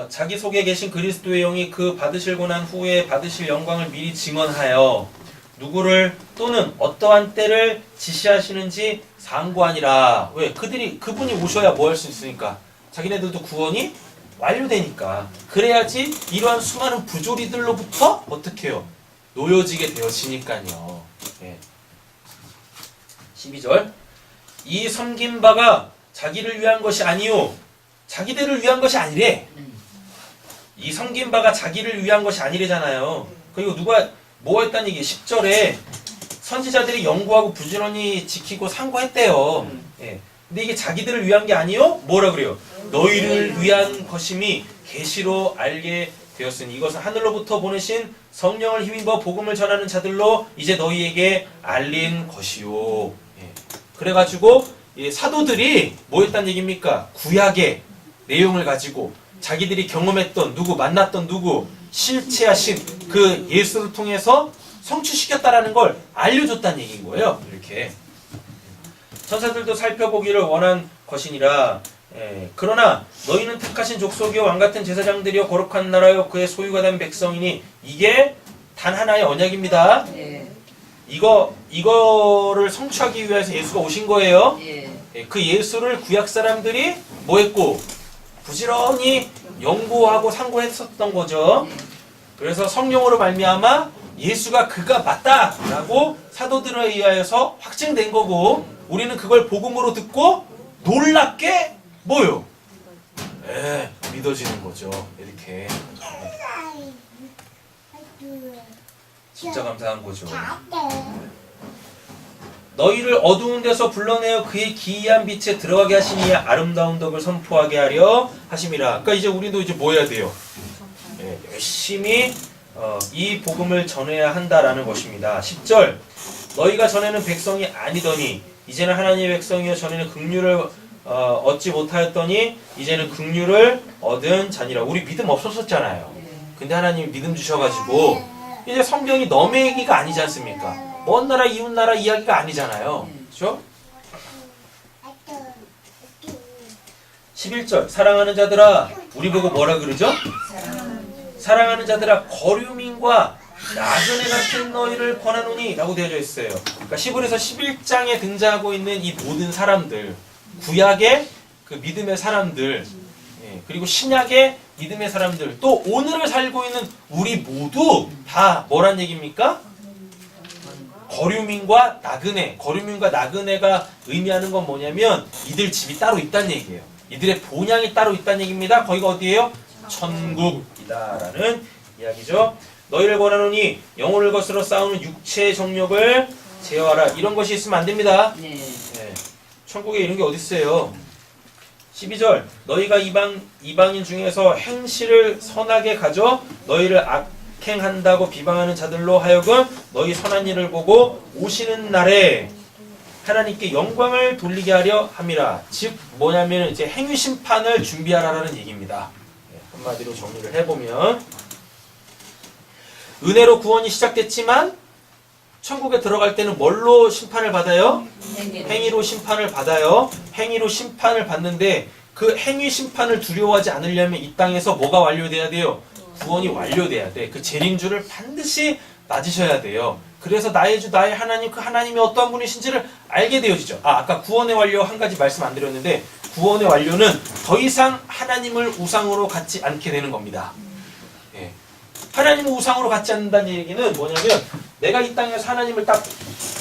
[SPEAKER 1] 자기 속에 계신 그리스도의 영이 그 받으실 고난 후에 받으실 영광을 미리 증언하여 누구를 또는 어떠한 때를 지시하시는지 상고하니라. 왜? 그분이 오셔야 뭐 할 수 있으니까. 자기네들도 구원이 완료되니까. 그래야지 이러한 수많은 부조리들로부터 어떻게 해요? 놓여지게 되어지니까요. 12절 이 섬긴 바가 자기를 위한 것이 아니요 자기들을 위한 것이 아니래. 이 섬긴 바가 자기를 위한 것이 아니래잖아요. 그리고 누가 뭐 했다는 얘기 10절에 선지자들이 연구하고 부지런히 지키고 상고했대요. 근데 이게 자기들을 위한 게 아니요 뭐라 그래요? 너희를 위한 것임이 계시로 알게 되었으니 이것은 하늘로부터 보내신 성령을 힘입어 복음을 전하는 자들로 이제 너희에게 알린 것이요. 그래가지고 사도들이 뭐 했다는 얘기입니까? 구약의 내용을 가지고 자기들이 경험했던 누구 만났던 누구 실체하신 그 예수를 통해서 성취시켰다라는 걸 알려줬다는 얘기인 거예요. 이렇게 천사들도 살펴보기를 원한 것이니라. 그러나 너희는 택하신 족속이요 왕같은 제사장들이요 거룩한 나라요 그의 소유가 된 백성이니 이게 단 하나의 언약입니다. 이거를 성취하기 위해서 예수가 오신 거예요. 그 예수를 구약 사람들이 뭐 했고 부지런히 연구하고 상고했었던 거죠. 그래서 성령으로 말미암아 예수가 그가 맞다라고 사도들에 의하여서 확증된 거고 우리는 그걸 복음으로 듣고 놀랍게 뭐요? 믿어지는 거죠. 이렇게 진짜 감사한 거죠. 너희를 어두운 데서 불러내어 그의 기이한 빛에 들어가게 하시니 아름다운 덕을 선포하게 하려 하심이라. 그러니까 이제 우리도 이제 뭐 해야 돼요? 열심히 이 복음을 전해야 한다라는 것입니다. 10절 너희가 전에는 백성이 아니더니 이제는 하나님의 백성이요 전에는 긍휼을 얻지 못하였더니 이제는 긍휼을 얻은 자니라. 우리 믿음 없었었잖아요. 근데 하나님이 믿음 주셔가지고 이제 성경이 남의 얘기가 아니지 않습니까? 먼 나라 이웃 나라 이야기가 아니잖아요. 그렇죠? 11절 사랑하는 자들아, 우리 보고 뭐라 그러죠? 사랑하는 자들아, 거류민과 나그네 같은 너희를 권하노니 라고 되어져 있어요. 그러니까 10월에서 11장에 등장하고 있는 이 모든 사람들, 구약의 그 믿음의 사람들, 그리고 신약의 믿음의 사람들, 또 오늘을 살고 있는 우리 모두 다 뭐란 얘기입니까? 거류민과 나그네. 거류민과 나그네가 의미하는 건 뭐냐면 이들 집이 따로 있다는 얘기예요. 이들의 본향이 따로 있다는 얘기입니다. 거기가 어디예요? 천국이다라는 이야기죠. 너희를 권하노니 영혼을 거스러 싸우는 육체의 정욕을 제어하라. 이런 것이 있으면 안 됩니다. 네. 천국에 이런 게 어디 있어요? 12절 너희가 이방인 중에서 행실을 선하게 가져 너희를 악행한다고 비방하는 자들로 하여금 너희 선한 일을 보고 오시는 날에 하나님께 영광을 돌리게 하려 함이라. 즉 뭐냐면 이제 행위 심판을 준비하라라는 얘기입니다. 한마디로 정리를 해보면 은혜로 구원이 시작됐지만 천국에 들어갈 때는 뭘로 심판을 받아요? 행위로 심판을 받아요. 행위로 심판을 받는데 그 행위 심판을 두려워하지 않으려면 이 땅에서 뭐가 완료돼야 돼요? 구원이 완료돼야 돼. 그 재림주를 반드시 맞으셔야 돼요. 그래서 나의 주 나의 하나님, 그 하나님이 어떠한 분이신지를 알게 되어지죠. 아까 구원의 완료 한 가지 말씀 안 드렸는데 구원의 완료는 더 이상 하나님을 우상으로 갖지 않게 되는 겁니다. 하나님을 우상으로 갖지 않는다는 얘기는 뭐냐면 내가 이 땅에서 하나님을 딱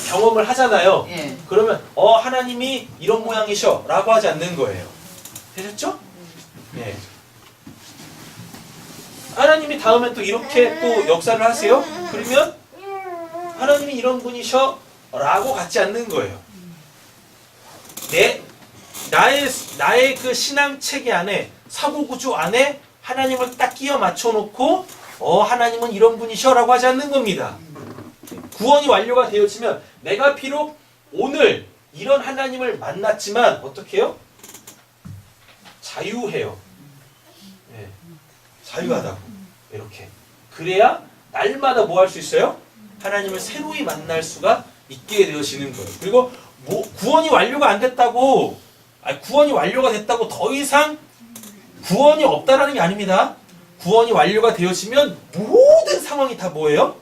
[SPEAKER 1] 경험을 하잖아요. 그러면 하나님이 이런 모양이셔 라고 하지 않는 거예요. 되셨죠? 하나님이 다음에 또 이렇게 또 역사를 하세요. 그러면 하나님이 이런 분이셔 라고 갖지 않는 거예요. 나의 그 신앙 체계 안에, 사고 구조 안에 하나님을 딱 끼워 맞춰 놓고 하나님은 이런 분이셔 라고 하지 않는 겁니다. 구원이 완료가 되어지면 내가 비록 오늘 이런 하나님을 만났지만 어떻게 해요? 자유해요. 자유하다고. 이렇게. 그래야 날마다 뭐 할 수 있어요? 하나님을 새로이 만날 수가 있게 되어지는 거예요. 그리고 구원이 완료가 안 됐다고, 구원이 완료가 됐다고 더 이상 구원이 없다라는 게 아닙니다. 구원이 완료가 되어지면 모든 상황이 다 뭐예요?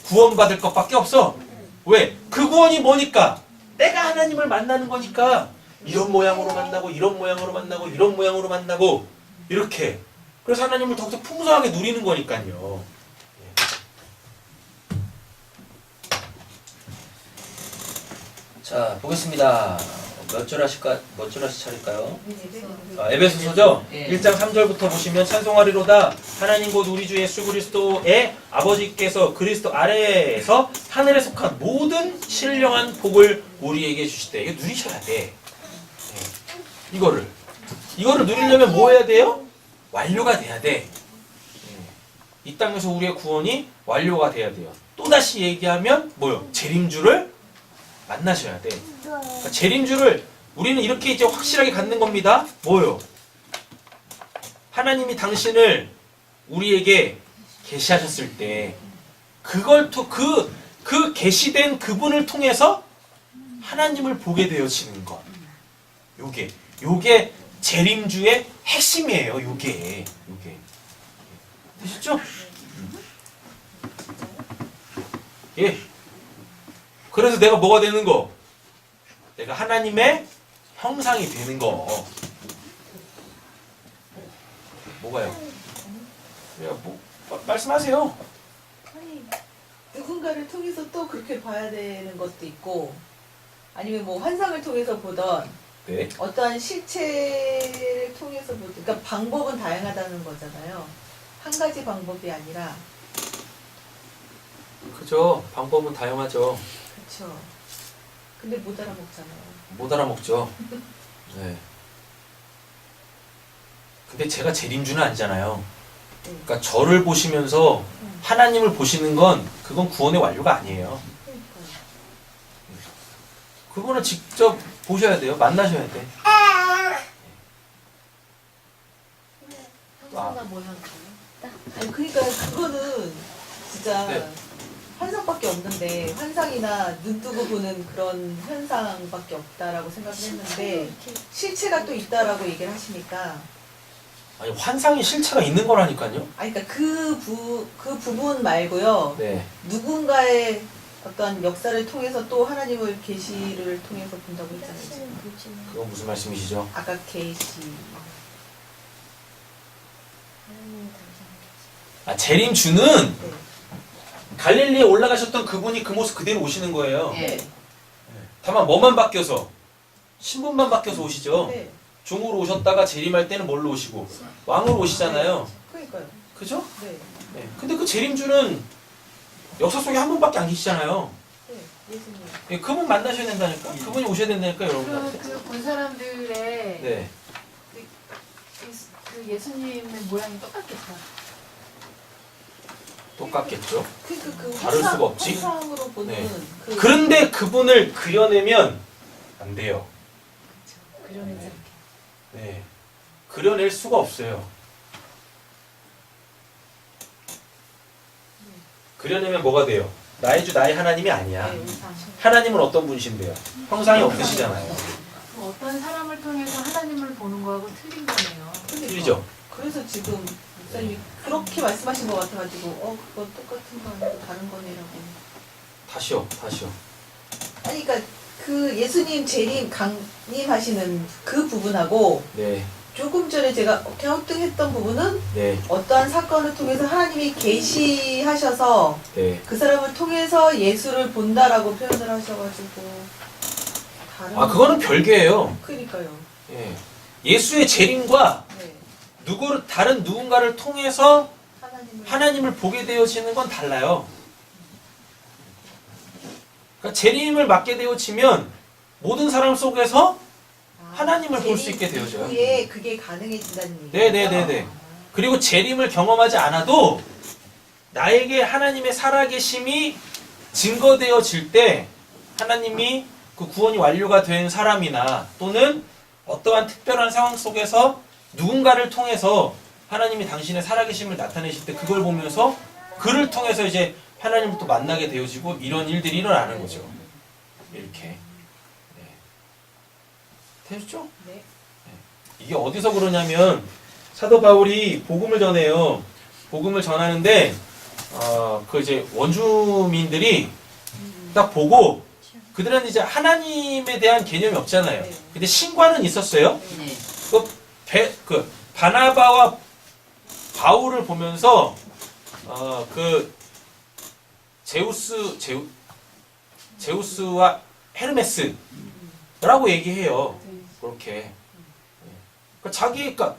[SPEAKER 1] 구원받을 것밖에 없어. 왜? 그 구원이 뭐니까? 내가 하나님을 만나는 거니까 이런 모양으로 만나고 이런 모양으로 만나고 이런 모양으로 만나고 이렇게. 그래서 하나님을 더욱더 풍성하게 누리는 거니까요. 자, 보겠습니다. 몇 절 차릴까요? 에베소서죠? 1장 3절부터 보시면 찬송하리로다 하나님 곧 우리 주 예수 그리스도의 아버지께서 그리스도 아래에서 하늘에 속한 모든 신령한 복을 우리에게 주시되. 이거 누리셔야 돼. 이거를 누리려면 뭐 해야 돼요? 완료가 돼야 돼. 이 땅에서 우리의 구원이 완료가 돼야 돼요. 또다시 얘기하면 뭐요? 재림주를 만나셔야 돼. 그러니까 재림주를 우리는 이렇게 이제 확실하게 갖는 겁니다. 뭐요? 하나님이 당신을 우리에게 계시하셨을 때 그걸 그 계시된 그분을 통해서 하나님을 보게 되어지는 것. 요게 재림주의 핵심이에요. 요게. 되셨죠? 예. 그래서 내가 뭐가 되는 거? 내가 하나님의 형상이 되는 거. 뭐가요? 말씀하세요.
[SPEAKER 3] 아니, 누군가를 통해서 또 그렇게 봐야 되는 것도 있고, 아니면 뭐 환상을 통해서 보던,
[SPEAKER 1] 네.
[SPEAKER 3] 어떠한 실체를 통해서 보던, 그러니까 방법은 다양하다는 거잖아요. 한 가지 방법이 아니라.
[SPEAKER 1] 그죠. 방법은 다양하죠.
[SPEAKER 3] 그렇죠. 근데 못 알아먹잖아요.
[SPEAKER 1] 못 알아먹죠. 네. 근데 제가 재림주는 아니잖아요. 그러니까 저를 보시면서 하나님을 보시는 건 그건 구원의 완료가 아니에요.
[SPEAKER 3] 그러니까요.
[SPEAKER 1] 그분은 직접 보셔야 돼요. 만나셔야 돼.
[SPEAKER 4] 형상과 모형.
[SPEAKER 3] 아니 그러니까 그거는 진짜
[SPEAKER 1] 네.
[SPEAKER 3] 환상밖에 없는데 환상이나 눈 뜨고 보는 그런 현상밖에 없다라고 생각을 했는데 실체가 또 있다라고 얘기를 하시니까
[SPEAKER 1] 아니 환상이 실체가 있는 거라니까요.
[SPEAKER 3] 아니 그러니까 그 부분 말고요.
[SPEAKER 1] 네.
[SPEAKER 3] 누군가의 어떤 역사를 통해서 또 하나님을 계시를 통해서 본다고 했잖아요. 지금.
[SPEAKER 1] 그건 무슨 말씀이시죠?
[SPEAKER 3] 아까 계시.
[SPEAKER 1] 아 재림주는
[SPEAKER 3] 네.
[SPEAKER 1] 갈릴리에 올라가셨던 그분이 그 모습 그대로 오시는 거예요.
[SPEAKER 3] 네.
[SPEAKER 1] 다만 뭐만 바뀌어서 신분만 바뀌어서 오시죠.
[SPEAKER 3] 네.
[SPEAKER 1] 종으로 오셨다가 재림할 때는 뭘로 오시고 왕으로 오시잖아요.
[SPEAKER 3] 그러니까요.
[SPEAKER 1] 그죠?
[SPEAKER 3] 네.
[SPEAKER 1] 네. 근데 그 재림주는 역사 속에 한 분밖에 안 계시잖아요.
[SPEAKER 3] 네. 예수님.
[SPEAKER 1] 네, 그분 만나셔야 된다니까. 그분이 오셔야 된다니까 여러분들.
[SPEAKER 4] 그본 사람들의
[SPEAKER 1] 네.
[SPEAKER 4] 그 예수님의 모양이 똑같겠다.
[SPEAKER 1] 똑같겠죠.
[SPEAKER 3] 그
[SPEAKER 1] 다를 수가 없지.
[SPEAKER 3] 환상으로 보는
[SPEAKER 1] 네.
[SPEAKER 3] 그
[SPEAKER 1] 그런데 그분을 그려내면 안 돼요.
[SPEAKER 4] 그러면서
[SPEAKER 1] 네. 네. 그려낼 수가 없어요. 그려내면 뭐가 돼요? 나의 주 나의 하나님이 아니야.
[SPEAKER 3] 네.
[SPEAKER 1] 하나님은 어떤 분이신데요? 형상이 없으시잖아요.
[SPEAKER 4] 어떤 사람을 통해서 하나님을 보는 거하고 틀린 거네요.
[SPEAKER 1] 틀리죠?
[SPEAKER 3] 그래서 지금 목사님이 그렇게 말씀하신 것 같아가지고 그거 똑같은 거 아니고 다른 거네라고.
[SPEAKER 1] 다시요.
[SPEAKER 3] 아니 그러니까 그 예수님 재림 강림하시는 그 부분하고
[SPEAKER 1] 네.
[SPEAKER 3] 조금 전에 제가 갸우뚱했던 부분은
[SPEAKER 1] 네.
[SPEAKER 3] 어떠한 사건을 통해서 하나님이 계시하셔서
[SPEAKER 1] 네.
[SPEAKER 3] 그 사람을 통해서 예수를 본다라고 표현을 하셔가지고 다른.
[SPEAKER 1] 아, 그거는 별개예요.
[SPEAKER 3] 그러니까요.
[SPEAKER 1] 예. 예수의 재림과
[SPEAKER 3] 네.
[SPEAKER 1] 다른 누군가를 통해서
[SPEAKER 3] 하나님을.
[SPEAKER 1] 하나님을 보게 되어지는 건 달라요. 그러니까 재림을 맞게 되어지면 모든 사람 속에서 하나님을 볼 수 있게 되어져요.
[SPEAKER 3] 이후에 그게 가능해진다는 얘기죠.
[SPEAKER 1] 네네네네. 그리고 재림을 경험하지 않아도 나에게 하나님의 살아계심이 증거되어질 때 하나님이 그 구원이 완료가 된 사람이나 또는 어떠한 특별한 상황 속에서 누군가를 통해서 하나님이 당신의 살아계심을 나타내실 때 그걸 보면서 그를 통해서 이제 하나님을 또 만나게 되어지고 이런 일들이 일어나는 거죠. 이렇게. 네. 되셨죠?
[SPEAKER 3] 네.
[SPEAKER 1] 이게 어디서 그러냐면 사도 바울이 복음을 전해요. 복음을 전하는데 그 이제 원주민들이 딱 보고 그들은 이제 하나님에 대한 개념이 없잖아요. 근데 신과는 있었어요.
[SPEAKER 2] 네.
[SPEAKER 1] 그 바나바와 바울을 보면서 그 제우스와 헤르메스라고 얘기해요. 그렇게. 그러니까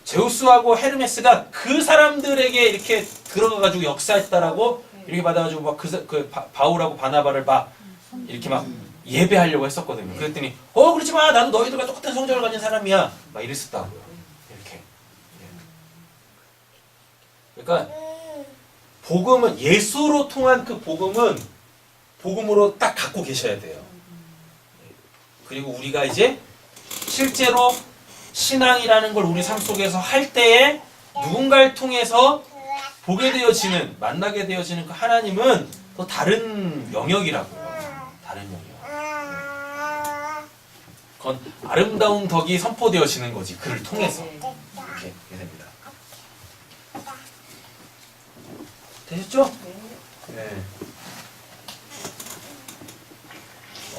[SPEAKER 1] 제우스하고 헤르메스가 그 사람들에게 이렇게 들어가가지고 역사했다라고 이렇게 받아가지고 막 바울하고 바나바를 막 이렇게 막 예배하려고 했었거든요. 그랬더니 그러지 마. 나도 너희들과 똑같은 성전을 가진 사람이야. 막 이랬었다고요. 이렇게. 그러니까 복음은 예수로 통한 그 복음은 복음으로 딱 갖고 계셔야 돼요. 그리고 우리가 이제 실제로 신앙이라는 걸 우리 삶 속에서 할 때에 누군가를 통해서 보게 되어지는, 만나게 되어지는 그 하나님은 또 다른 영역이라고요. 다른 영역. 그건 아름다운 덕이 선포되어지는 거지. 그를 통해서. 이렇게 됩니다. 되셨죠? 네.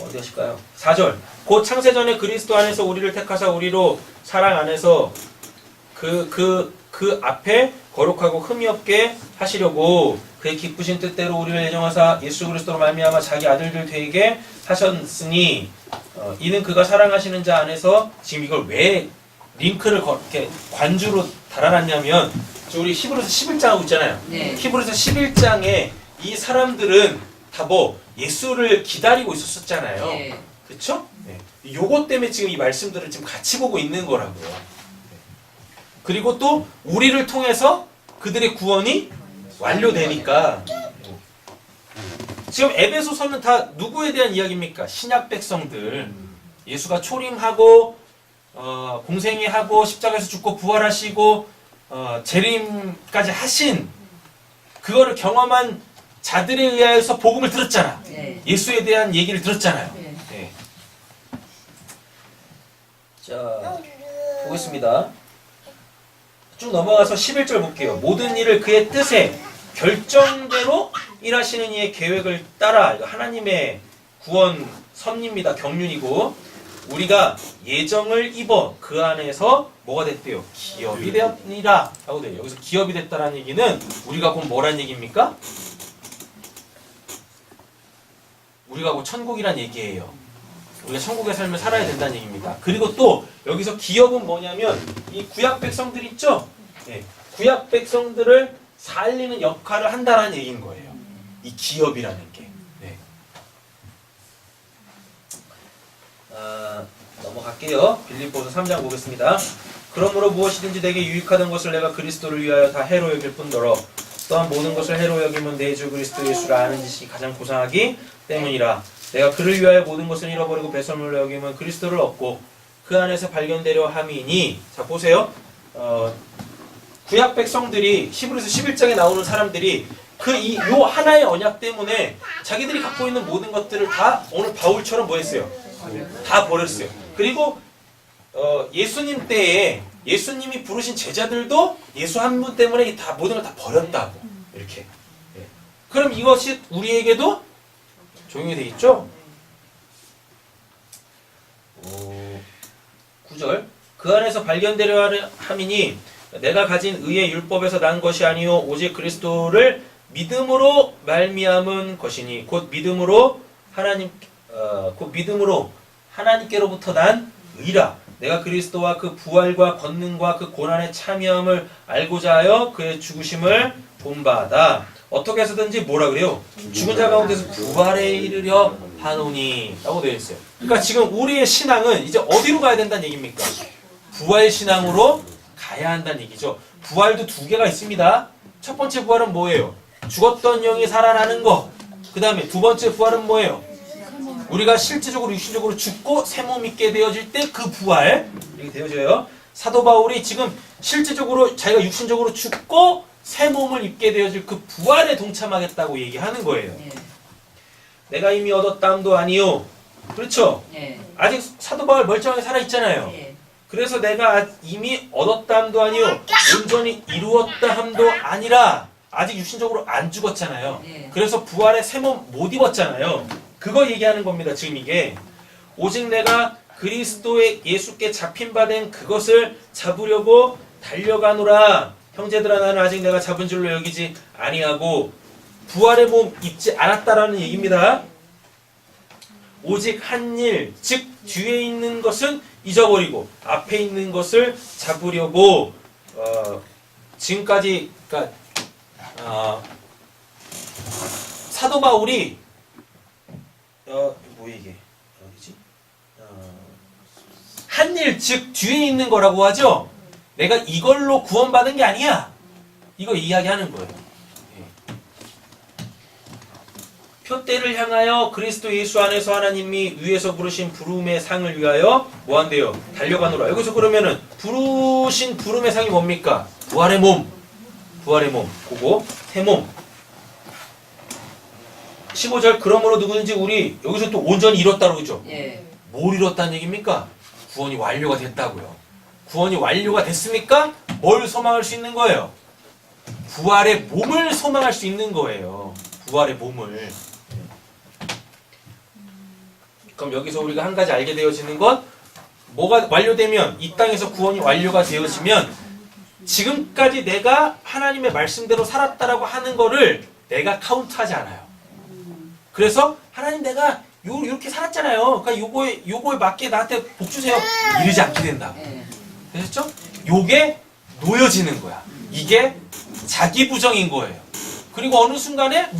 [SPEAKER 1] 어디 하실까요? 4절. 곧 창세전에 그리스도 안에서 우리를 택하사 우리로 사랑 안에서 그 앞에 거룩하고 흠이 없게 하시려고 그의 기쁘신 뜻대로 우리를 예정하사 예수 그리스도로 말미암아 자기 아들들 되게 하셨으니 이는 그가 사랑하시는 자 안에서 지금 이걸 왜 링크를 이렇게 관주로 달아놨냐면 우리 히브리서 11장 하고 있잖아요.
[SPEAKER 2] 네.
[SPEAKER 1] 히브리서 11장에 이 사람들은 다 예수를 기다리고 있었잖아요.
[SPEAKER 2] 네.
[SPEAKER 1] 그쵸? 네. 요것 때문에 지금 이 말씀들을 지금 같이 보고 있는 거라고요. 네. 그리고 또 우리를 통해서 그들의 구원이 완료되니까 지금 에베소서는 다 누구에 대한 이야기입니까? 신약 백성들. 예수가 초림하고 공생애하고 십자가에서 죽고 부활하시고 재림까지 하신 그거를 경험한 자들에 의하여서 복음을 들었잖아.
[SPEAKER 2] 네.
[SPEAKER 1] 예수에 대한 얘기를 들었잖아요.
[SPEAKER 2] 네.
[SPEAKER 1] 네. 자, 보겠습니다. 쭉 넘어가서 11절 볼게요. 모든 일을 그의 뜻에 결정대로 일하시는 이의 계획을 따라. 이거 하나님의 구원 섭리입니다. 경륜이고 우리가 예정을 입어 그 안에서 뭐가 됐대요? 기업이 되었니라 라고 돼요. 여기서 기업이 됐다라는 얘기는 우리가 곧 뭐란 얘기입니까? 우리가 곧 천국이란 얘기예요. 우리가 천국의 삶을 살아야 된다는 얘기입니다. 그리고 또 여기서 기업은 뭐냐면 이 구약 백성들 있죠? 네. 구약 백성들을 살리는 역할을 한다라는 얘기인 거예요. 이 기업이라는 게. 네. 넘어갈게요. 빌립보서 3장 보겠습니다. 그러므로 무엇이든지 내게 유익하던 것을 내가 그리스도를 위하여 다 해로 여길 뿐더러 또한 모든 것을 해로 여기면 내 주 그리스도 예수를 아는 짓이 가장 고상하기 때문이라. 내가 그를 위하여 모든 것을 잃어버리고 배설물로 여기면 그리스도를 얻고 그 안에서 발견되려 함이니. 자 보세요. 구약 백성들이 히브리서 11장에 나오는 사람들이 요 하나의 언약 때문에 자기들이 갖고 있는 모든 것들을 다 오늘 바울처럼 뭐 했어요? 다 버렸어요. 그리고 예수님 때에 예수님이 부르신 제자들도 예수 한 분 때문에 다 모든 걸 다 버렸다고. 이렇게. 예. 그럼 이것이 우리에게도 적용이 돼 있죠? 9절. 그 안에서 발견되려 함이니 내가 가진 의의 율법에서 난 것이 아니요 오직 그리스도를 믿음으로 말미암은 것이니 곧 믿음으로 하나님께로부터 난 의라. 내가 그리스도와 그 부활과 권능과 그 고난의 참여함을 알고자 하여 그의 죽으심을 본바다. 어떻게 해서든지 뭐라 그래요? 죽은 자 가운데서 부활에 이르려 하노니 라고 되어 있어요. 그러니까 지금 우리의 신앙은 이제 어디로 가야 된다는 얘기입니까? 부활 신앙으로 가야 한다는 얘기죠. 부활도 두 개가 있습니다. 첫 번째 부활은 뭐예요? 죽었던 영이 살아나는 거. 그 다음에 두 번째 부활은 뭐예요? 우리가 실제적으로 육신적으로 죽고 새 몸 있게 되어질 때 그 부활 이렇게 되어져요. 사도 바울이 지금 실제적으로 자기가 육신적으로 죽고 새 몸을 입게 되어질 그 부활에 동참하겠다고 얘기하는 거예요.
[SPEAKER 2] 네.
[SPEAKER 1] 내가 이미 얻었다함도 아니요. 그렇죠?
[SPEAKER 2] 네.
[SPEAKER 1] 아직 사도 바울 멀쩡하게 살아있잖아요.
[SPEAKER 2] 네.
[SPEAKER 1] 그래서 내가 이미 얻었다함도 아니요 온전히 이루었다함도 아니라 아직 육신적으로 안 죽었잖아요.
[SPEAKER 2] 네.
[SPEAKER 1] 그래서 부활의 새 몸 못 입었잖아요. 그거 얘기하는 겁니다. 지금 이게 오직 내가 그리스도의 예수께 잡힌 바 된 그것을 잡으려고 달려가노라. 형제들아 나는 아직 내가 잡은 줄로 여기지 아니하고 부활의 몸 입지 않았다라는 얘기입니다. 오직 한 일, 즉 뒤에 있는 것은 잊어버리고 앞에 있는 것을 잡으려고 지금까지 그러니까 사도 바울이 뭐 이게 어디지? 한 일, 즉 뒤에 있는 거라고 하죠. 내가 이걸로 구원받은 게 아니야. 이거 이야기하는 거예요. 표대를 향하여 그리스도 예수 안에서 하나님이 위에서 부르신 부름의 상을 위하여 뭐 한대요? 달려가노라. 여기서 그러면은 부르신 부름의 상이 뭡니까? 부활의 몸. 부활의 몸. 그거 새 몸. 15절 그러므로 누구든지 우리 여기서 또 온전히 이뤘다고 그러죠.
[SPEAKER 2] 예.
[SPEAKER 1] 뭘 이뤘다는 얘기입니까? 구원이 완료가 됐다고요. 구원이 완료가 됐으니까 뭘 소망할 수 있는 거예요? 부활의 몸을 소망할 수 있는 거예요. 부활의 몸을. 그럼 여기서 우리가 한 가지 알게 되어지는 건 뭐가 완료되면 이 땅에서 구원이 완료가 되어지면 지금까지 내가 하나님의 말씀대로 살았다라고 하는 거를 내가 카운트하지 않아요. 그래서 하나님 내가 요렇게 살았잖아요. 그러니까 요거에 맞게 나한테 복 주세요. 이러지 않게 된다고.
[SPEAKER 2] 예.
[SPEAKER 1] 되셨죠? 요게 놓여지는 거야. 이게 자기 부정인 거예요. 그리고 어느 순간에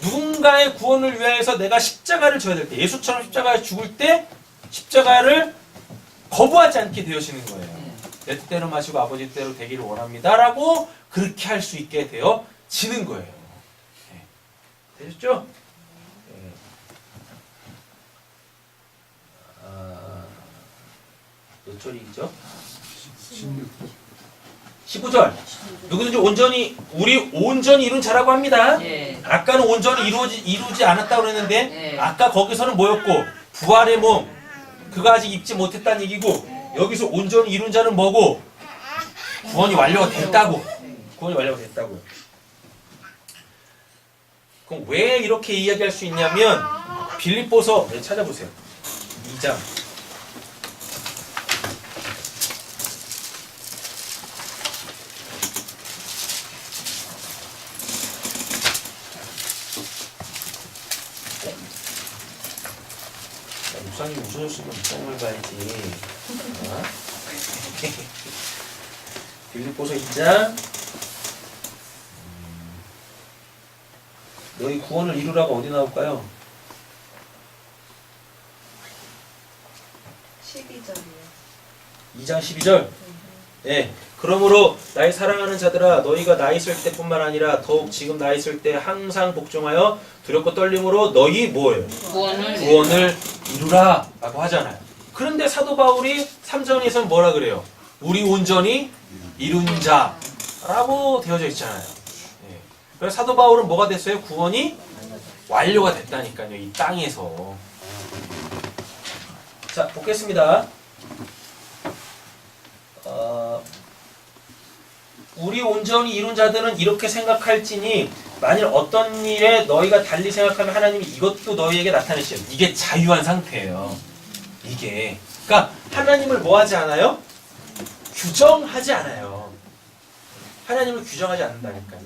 [SPEAKER 1] 누군가의 구원을 위해서 내가 십자가를 져야 될 때, 예수처럼 십자가에 죽을 때 십자가를 거부하지 않게 되어지는 거예요. 내 뜻대로 마시고 아버지 뜻대로 되기를 원합니다. 라고 그렇게 할 수 있게 되어지는 거예요. 되셨죠? 몇 절이죠? 15절. 누구든지 온전히 우리 온전히 이룬 자라고 합니다.
[SPEAKER 2] 예.
[SPEAKER 1] 아까는 온전히 이루지 않았다고 그랬는데
[SPEAKER 2] 예.
[SPEAKER 1] 아까 거기서는 뭐였고 부활의 몸 그거 아직 입지 못했다는 얘기고 여기서 온전히 이룬 자는 뭐고 구원이 완료가 됐다고. 구원이 완료가 됐다고요. 그럼 왜 이렇게 이야기할 수 있냐면 빌립보서 찾아보세요. 2장. 목사님 웃어줬으면 목사님을 봐야지. 어? 빌립보서 2장. 너희 구원을 이루라가 어디 나올까요?
[SPEAKER 3] 12절이요.
[SPEAKER 1] 2장 12절. 예. 그러므로 나의 사랑하는 자들아 너희가 나 있을 때뿐만 아니라 더욱 지금 나 있을 때 항상 복종하여 두렵고 떨림으로 너희 뭐예요? 구원을 이루라 라고 하잖아요. 그런데 사도 바울이 3절에서는 뭐라 그래요? 우리 온전히 이룬 자라고 되어져 있잖아요. 예. 그래서 사도 바울은 뭐가 됐어요? 구원이 완료가 됐다니까요. 이 땅에서. 자, 보겠습니다. 우리 온전히 이룬 자들은 이렇게 생각할지니 만일 어떤 일에 너희가 달리 생각하면 하나님이 이것도 너희에게 나타내시오. 이게 자유한 상태예요. 이게. 그러니까 하나님을 뭐 하지 않아요? 규정하지 않아요. 하나님을 규정하지 않는다니까요.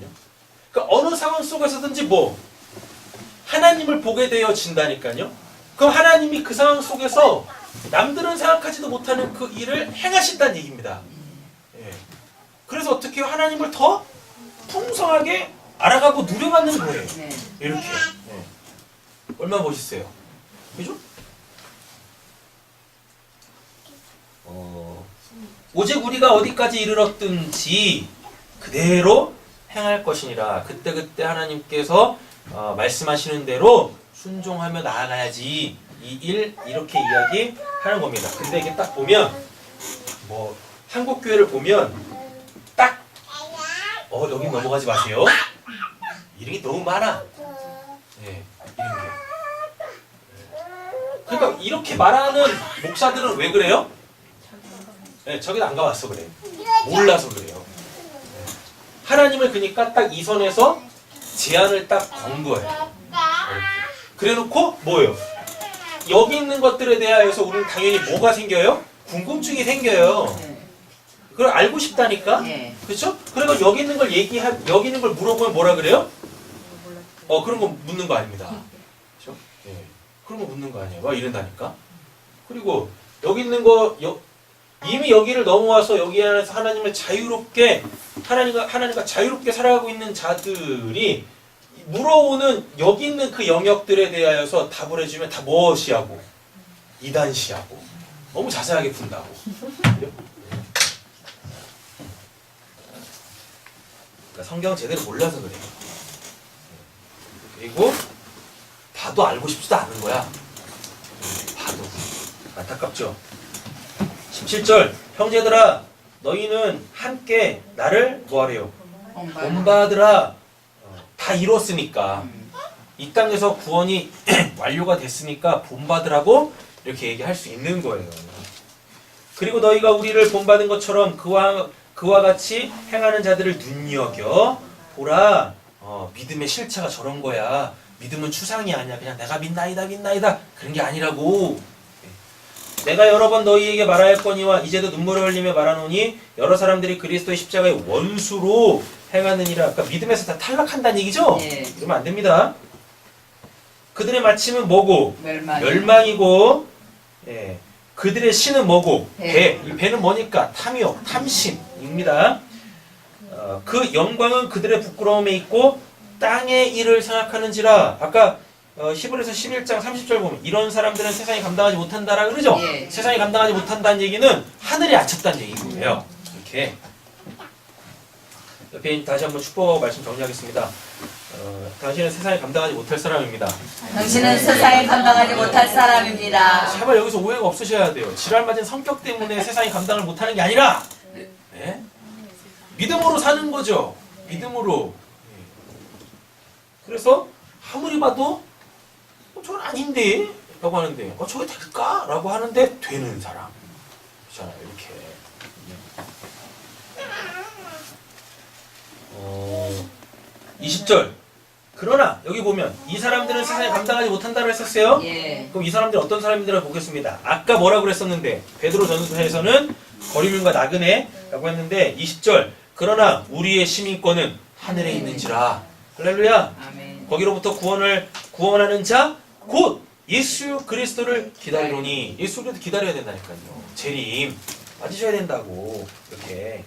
[SPEAKER 1] 그러니까 어느 상황 속에서든지 뭐 하나님을 보게 되어진다니까요. 그럼 하나님이 그 상황 속에서 남들은 생각하지도 못하는 그 일을 행하신다는 얘기입니다. 예. 그래서 어떻게 해요? 하나님을 더 풍성하게 알아가고 누려가는 거예요. 이렇게. 예. 얼마나 멋있어요. 그죠? 오직 우리가 어디까지 이르렀든지 그대로 행할 것이니라. 그때그때 하나님께서 말씀하시는 대로 순종하며 나아가야지. 이 일 이렇게 이야기하는 겁니다. 근데 이게 딱 보면 뭐 한국 교회를 보면 딱 여기 넘어가지 마세요. 이름이 너무 많아. 예, 이름이. 그러니까 이렇게 말하는 목사들은 왜 그래요? 네, 저기도 안 가봤어 그래. 몰라서 그래요. 하나님을 그러니까 딱 이 선에서 제안을 딱 건 거예요. 그래놓고 뭐예요? 여기 있는 것들에 대하여서 우리는 당연히 뭐가 생겨요? 궁금증이 생겨요. 그걸 알고 싶다니까. 그렇죠? 그리고 여기 있는 걸 여기 있는 걸 물어보면 뭐라 그래요? 그런 거 묻는 거 아닙니다. 그렇죠? 예. 그런 거 묻는 거 아니에요. 막 이런다니까. 그리고 여기 있는 거 이미 여기를 넘어와서 여기 안에서 하나님을 자유롭게 하나님과 자유롭게 살아가고 있는 자들이 물어오는 여기 있는 그 영역들에 대하여서 답을 해주면 다 무엇이하고 이단시하고 너무 자세하게 푼다고. 그러니까 성경 제대로 몰라서 그래요. 그리고 봐도 알고 싶지도 않은 거야. 봐도 안타깝죠. 17절 형제들아 너희는 함께 나를 뭐하래요? 본받으라. 다 이뤘으니까 이 땅에서 구원이 완료가 됐으니까 본받으라고 이렇게 얘기할 수 있는 거예요. 그리고 너희가 우리를 본받은 것처럼 그와 같이 행하는 자들을 눈여겨 보라. 믿음의 실체가 저런 거야. 믿음은 추상이 아니야. 그냥 내가 믿나이다 그런 게 아니라고. 내가 여러 번 너희에게 말하였거니와 이제도 눈물을 흘리며 말하노니 여러 사람들이 그리스도의 십자가의 원수로 행하느니라. 그러니까 믿음에서 다 탈락한다는 얘기죠? 그러면 안 됩니다. 그들의 마침은 뭐고? 멸망이고, 예. 그들의 신은 뭐고? 배. 이 배는 뭐니까? 탐욕, 탐심입니다. 그 영광은 그들의 부끄러움에 있고 땅의 일을 생각하는지라. 아까 히브리서 11장 30절 보면 이런 사람들은 세상이 감당하지 못한다라 그러죠? 세상이 감당하지 못한다는 얘기는 하늘이 아쳤다는 얘기고요. 이렇게. 옆에 다시 한번 축복 말씀 정리하겠습니다. 당신은 세상에 감당하지 못할 사람입니다.
[SPEAKER 2] 당신은 세상에 감당하지 못할 사람입니다.
[SPEAKER 1] 제발 여기서 오해가 없으셔야 돼요. 지랄 맞은 성격 때문에 세상에 감당을 못하는 게 아니라 네? 믿음으로 사는 거죠. 믿음으로. 그래서 아무리 봐도 저건 아닌데? 라고 하는데 저게 될까? 라고 하는데 되는 사람. 그렇잖아요. 이렇게. 20절. 그러나 여기 보면 이 사람들은 세상에 감당하지 못한다고 했었어요.
[SPEAKER 2] 예.
[SPEAKER 1] 그럼 이 사람들이 어떤 사람인지를 보겠습니다. 아까 뭐라고 그랬었는데 베드로 전서에서는 거리민과 나그네라고 했는데 20절. 그러나 우리의 시민권은 하늘에 있는지라. 할렐루야.
[SPEAKER 2] 아멘.
[SPEAKER 1] 거기로부터 구원하는 자 곧 예수 그리스도를 기다리노니. 예수 그리스도 기다려야 된다니까요. 재림 맞으셔야 된다고. 이렇게.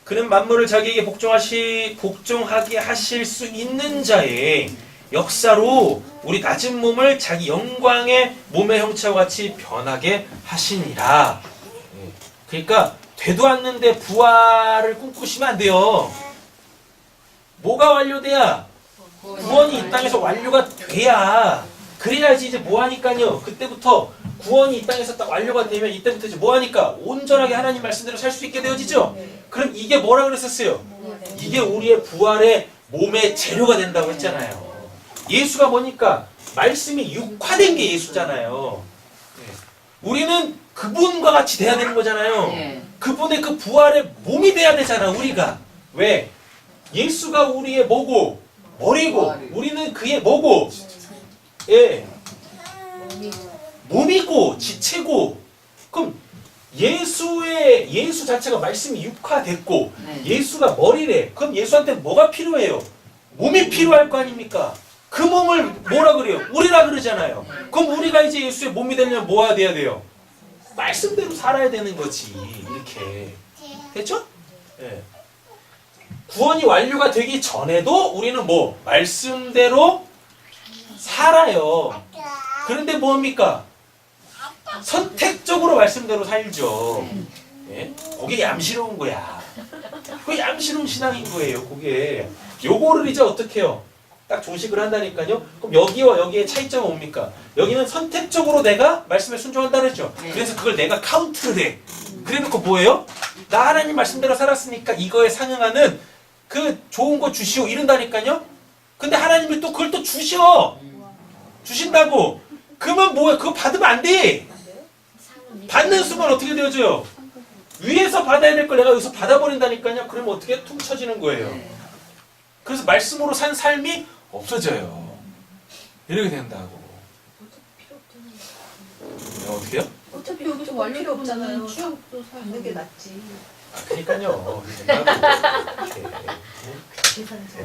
[SPEAKER 1] 그는 만물을 자기에게 복종하게 하실 수 있는 자의 역사로 우리 낮은 몸을 자기 영광의 몸의 형체와 같이 변하게 하시니라. 그러니까 되도 않는데 부활을 꿈꾸시면 안 돼요. 뭐가 완료돼야? 구원이 이 땅에서 완료가 돼야. 그래야지 이제 뭐 하니까요. 그때부터 구원이 이 땅에서 딱 완료가 되면 이때부터 이제 뭐 하니까 온전하게 하나님 말씀대로 살 수 있게 되어지죠. 그럼 이게 뭐라 그랬었어요? 이게 우리의 부활의 몸의 재료가 된다고 했잖아요. 예수가 뭐니까 말씀이 육화된 게 예수잖아요. 우리는 그분과 같이 돼야 되는 거잖아요. 그분의 그 부활의 몸이 돼야 되잖아. 우리가. 왜? 예수가 우리의 뭐고? 머리고 우리는 그의 뭐고? 예. 몸이고 지체고. 그럼 예수 자체가 말씀이 육화됐고 예수가 머리래. 그럼 예수한테 뭐가 필요해요? 몸이 필요할 거 아닙니까? 그 몸을 뭐라 그래요? 우리라 그러잖아요. 그럼 우리가 이제 예수의 몸이 되려면 뭐가 돼야 돼요? 말씀대로 살아야 되는 거지. 이렇게. 됐죠? 예. 구원이 완료가 되기 전에도 우리는 뭐? 말씀대로 살아요. 그런데 뭡니까? 선택적으로 말씀대로 살죠. 예? 그게 얌시러운 거야. 그게 얌시러운 신앙인 거예요. 그게. 요거를 이제 어떻게 해요? 딱 조식을 한다니까요. 그럼 여기와 여기의 차이점은 뭡니까? 여기는 선택적으로 내가 말씀에 순종한다 그랬죠. 그래서 그걸 내가 카운트를 해. 그래놓고 뭐예요? 나 하나님 말씀대로 살았으니까 이거에 상응하는 그 좋은 거 주시오 이런다니까요. 근데 하나님이 또 그걸 또 주셔. 주신다고. 그러면 뭐야? 그거 받으면 안 돼. 받는 순간 어떻게 되어져요? 위에서 받아야 될 걸 내가 여기서 받아버린다니까요. 그러면 어떻게 퉁 쳐지는 거예요. 그래서 말씀으로 산 삶이 없어져요. 이렇게 된다고. 어떻게요?
[SPEAKER 3] 어차피 여기서 필요 없잖아요.
[SPEAKER 4] 추억도
[SPEAKER 3] 받는 게 낫지.
[SPEAKER 1] 그러니까요.
[SPEAKER 3] 계산해서.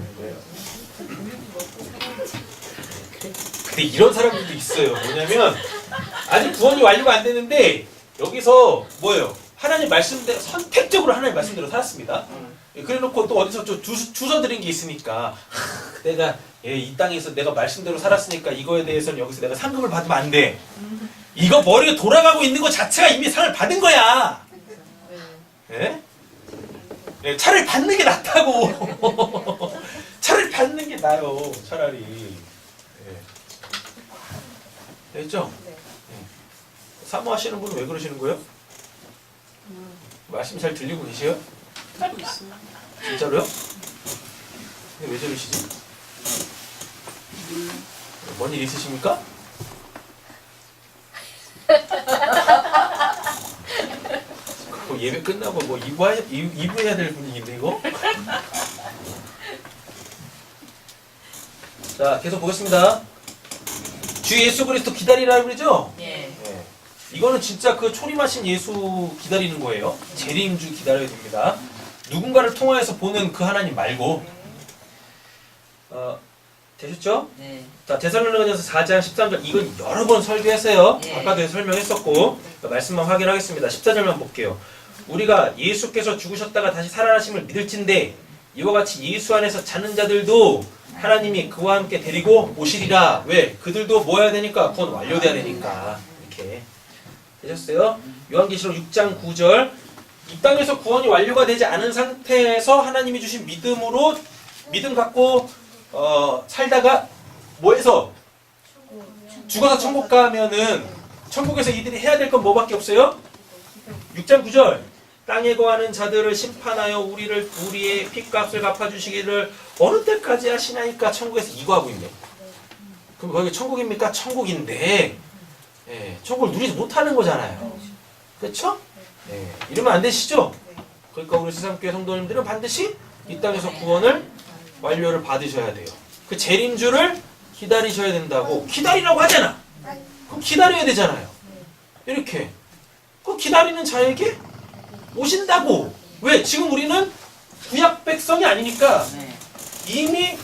[SPEAKER 1] 근데 이런 사람들도 있어요. 뭐냐면 아직 구원이 완료가 안 되는데 여기서 뭐예요? 하나님 말씀대로 선택적으로 하나님 말씀대로 살았습니다. 그래놓고 또 어디서 좀 주워 드린 게 있으니까 내가 이 땅에서 내가 말씀대로 살았으니까 이거에 대해서는 여기서 내가 상급을 받으면 안 돼. 이거 머리가 돌아가고 있는 것 자체가 이미 상을 받은 거야. 예? 예, 차라리 받는 게 낫다고. 차라리 받는 게 나아요. 차라리. 예. 됐죠? 예. 사모하시는 분은 왜 그러시는 거예요? 말씀 잘 들리고 계세요?
[SPEAKER 4] 듣고 있어요.
[SPEAKER 1] 진짜로요? 근데 왜 저러시지? 뭔 일 있으십니까? 예배 끝나고 뭐 2부 해야 될 분위기인데 이거? 자, 계속 보겠습니다. 주 예수 그리스도 기다리라고 그러죠?
[SPEAKER 2] 예.
[SPEAKER 1] 네. 이거는 진짜 그 초림하신 예수 기다리는 거예요. 재림주 기다려야 됩니다. 누군가를 통하여서 보는 그 하나님 말고. 되셨죠?
[SPEAKER 2] 네.
[SPEAKER 1] 자, 데살로니가전서 4장 13절 이건 여러 번 설교했어요.
[SPEAKER 2] 예.
[SPEAKER 1] 아까도 설명했었고 말씀만 확인하겠습니다. 14절만 볼게요. 우리가 예수께서 죽으셨다가 다시 살아나심을 믿을진데 이와 같이 예수 안에서 자는 자들도 하나님이 그와 함께 데리고 오시리라. 왜? 그들도 뭐 해야 되니까? 구원 완료돼야 되니까. 이렇게 되셨어요? 요한계시록 6장 9절 이 땅에서 구원이 완료가 되지 않은 상태에서 하나님이 주신 믿음으로 믿음 갖고 살다가 뭐해서 죽어서 천국 가면은 천국에서 이들이 해야 될 건 뭐밖에 없어요? 6장 9절 땅에 거하는 자들을 심판하여 우리의 핏값을 갚아주시기를 어느 때까지 하시나이까 천국에서 이거 하고 있네. 그럼 거기 천국입니까? 천국인데 천국을 누리지 못하는 거잖아요. 그렇죠? 이러면 안 되시죠? 그러니까 우리 세상교회 성도님들은 반드시 이 땅에서 구원을 완료를 받으셔야 돼요. 그 재림주를 기다리셔야 된다고. 기다리라고 하잖아. 그럼 기다려야 되잖아요. 이렇게. 그 기다리는 자에게 오신다고. 왜? 지금 우리는 구약 백성이 아니니까 이미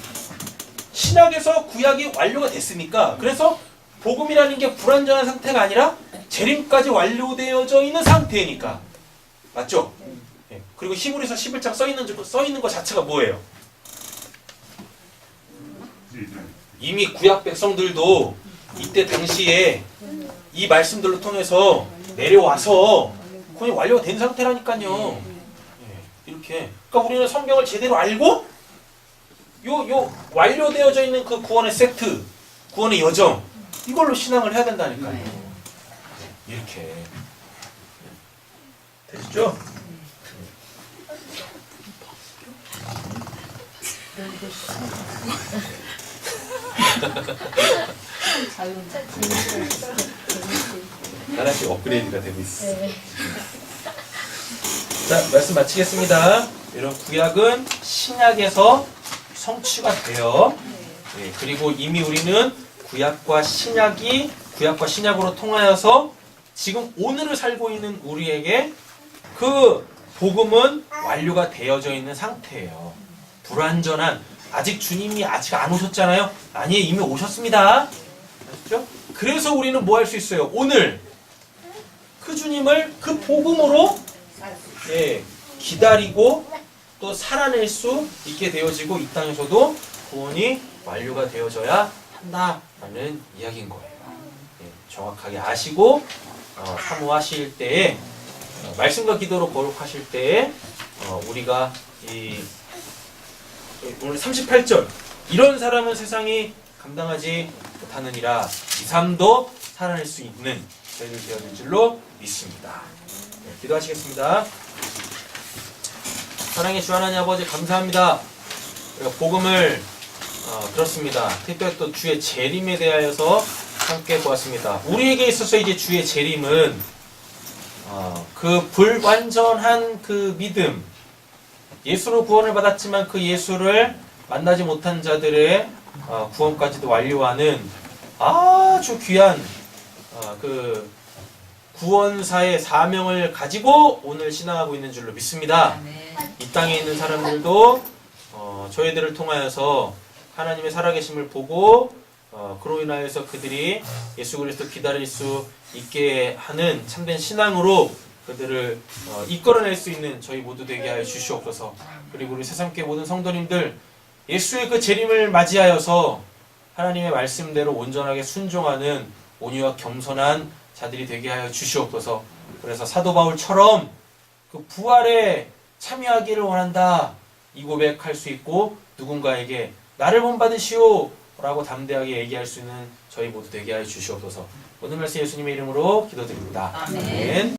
[SPEAKER 1] 신약에서 구약이 완료가 됐으니까. 그래서 복음이라는 게 불완전한 상태가 아니라 재림까지 완료되어져 있는 상태니까. 맞죠? 그리고 히브리서 11장 써 있는 것 자체가 뭐예요? 이미 구약 백성들도 이때 당시에 이 말씀들로 통해서 내려와서 거의 완료가 된 상태라니까요. 이렇게. 그러니까 우리는 성경을 제대로 알고 요 완료되어져 있는 그 구원의 세트, 구원의 여정 이걸로 신앙을 해야 된다니까요. 이렇게. 되시죠? 하나씩 업그레이드가 되고 있어. 자, 말씀 마치겠습니다. 이런 구약은 신약에서 성취가 돼요. 그리고 이미 우리는 구약과 신약으로 통하여서 지금 오늘을 살고 있는 우리에게 그 복음은 완료가 되어져 있는 상태예요. 불완전한 아직 주님이 아직 안 오셨잖아요. 아니 이미 오셨습니다. 아시죠? 그래서 우리는 뭐 할 수 있어요? 오늘 그 주님을 그 복음으로 기다리고 또 살아낼 수 있게 되어지고 이 땅에서도 구원이 완료가 되어져야 한다라는 이야기인 거예요. 정확하게 아시고 사모하실 때에 말씀과 기도로 거룩하실 때에 우리가 오늘 38절 이런 사람은 세상이 감당하지 못하느니라 이 삶도 살아낼 수 있는 저희들 되어질 줄로 믿습니다. 기도하시겠습니다. 사랑의 주 하나님 아버지 감사합니다. 우리가 복음을 들었습니다. 특별히 또 주의 재림에 대하여서 함께 보았습니다. 우리에게 있어서 이제 주의 재림은 그 불완전한 그 믿음 예수로 구원을 받았지만 그 예수를 만나지 못한 자들의 구원까지도 완료하는 아주 귀한 그 구원사의 사명을 가지고 오늘 신앙하고 있는 줄로 믿습니다. 이 땅에 있는 사람들도 저희들을 통하여서 하나님의 살아계심을 보고 그로 인하여서 그들이 예수 그리스도 기다릴 수 있게 하는 참된 신앙으로 그들을 이끌어낼 수 있는 저희 모두 되게 하여 주시옵소서. 그리고 우리 세상교회 모든 성도님들 예수의 그 재림을 맞이하여서 하나님의 말씀대로 온전하게 순종하는 온유와 겸손한 자들이 되게 하여 주시옵소서. 그래서 사도 바울처럼 그 부활에 참여하기를 원한다 이 고백할 수 있고 누군가에게 나를 본받으시오 라고 담대하게 얘기할 수 있는 저희 모두 되게 하여 주시옵소서. 모든 말씀 예수님의 이름으로 기도드립니다. 아멘.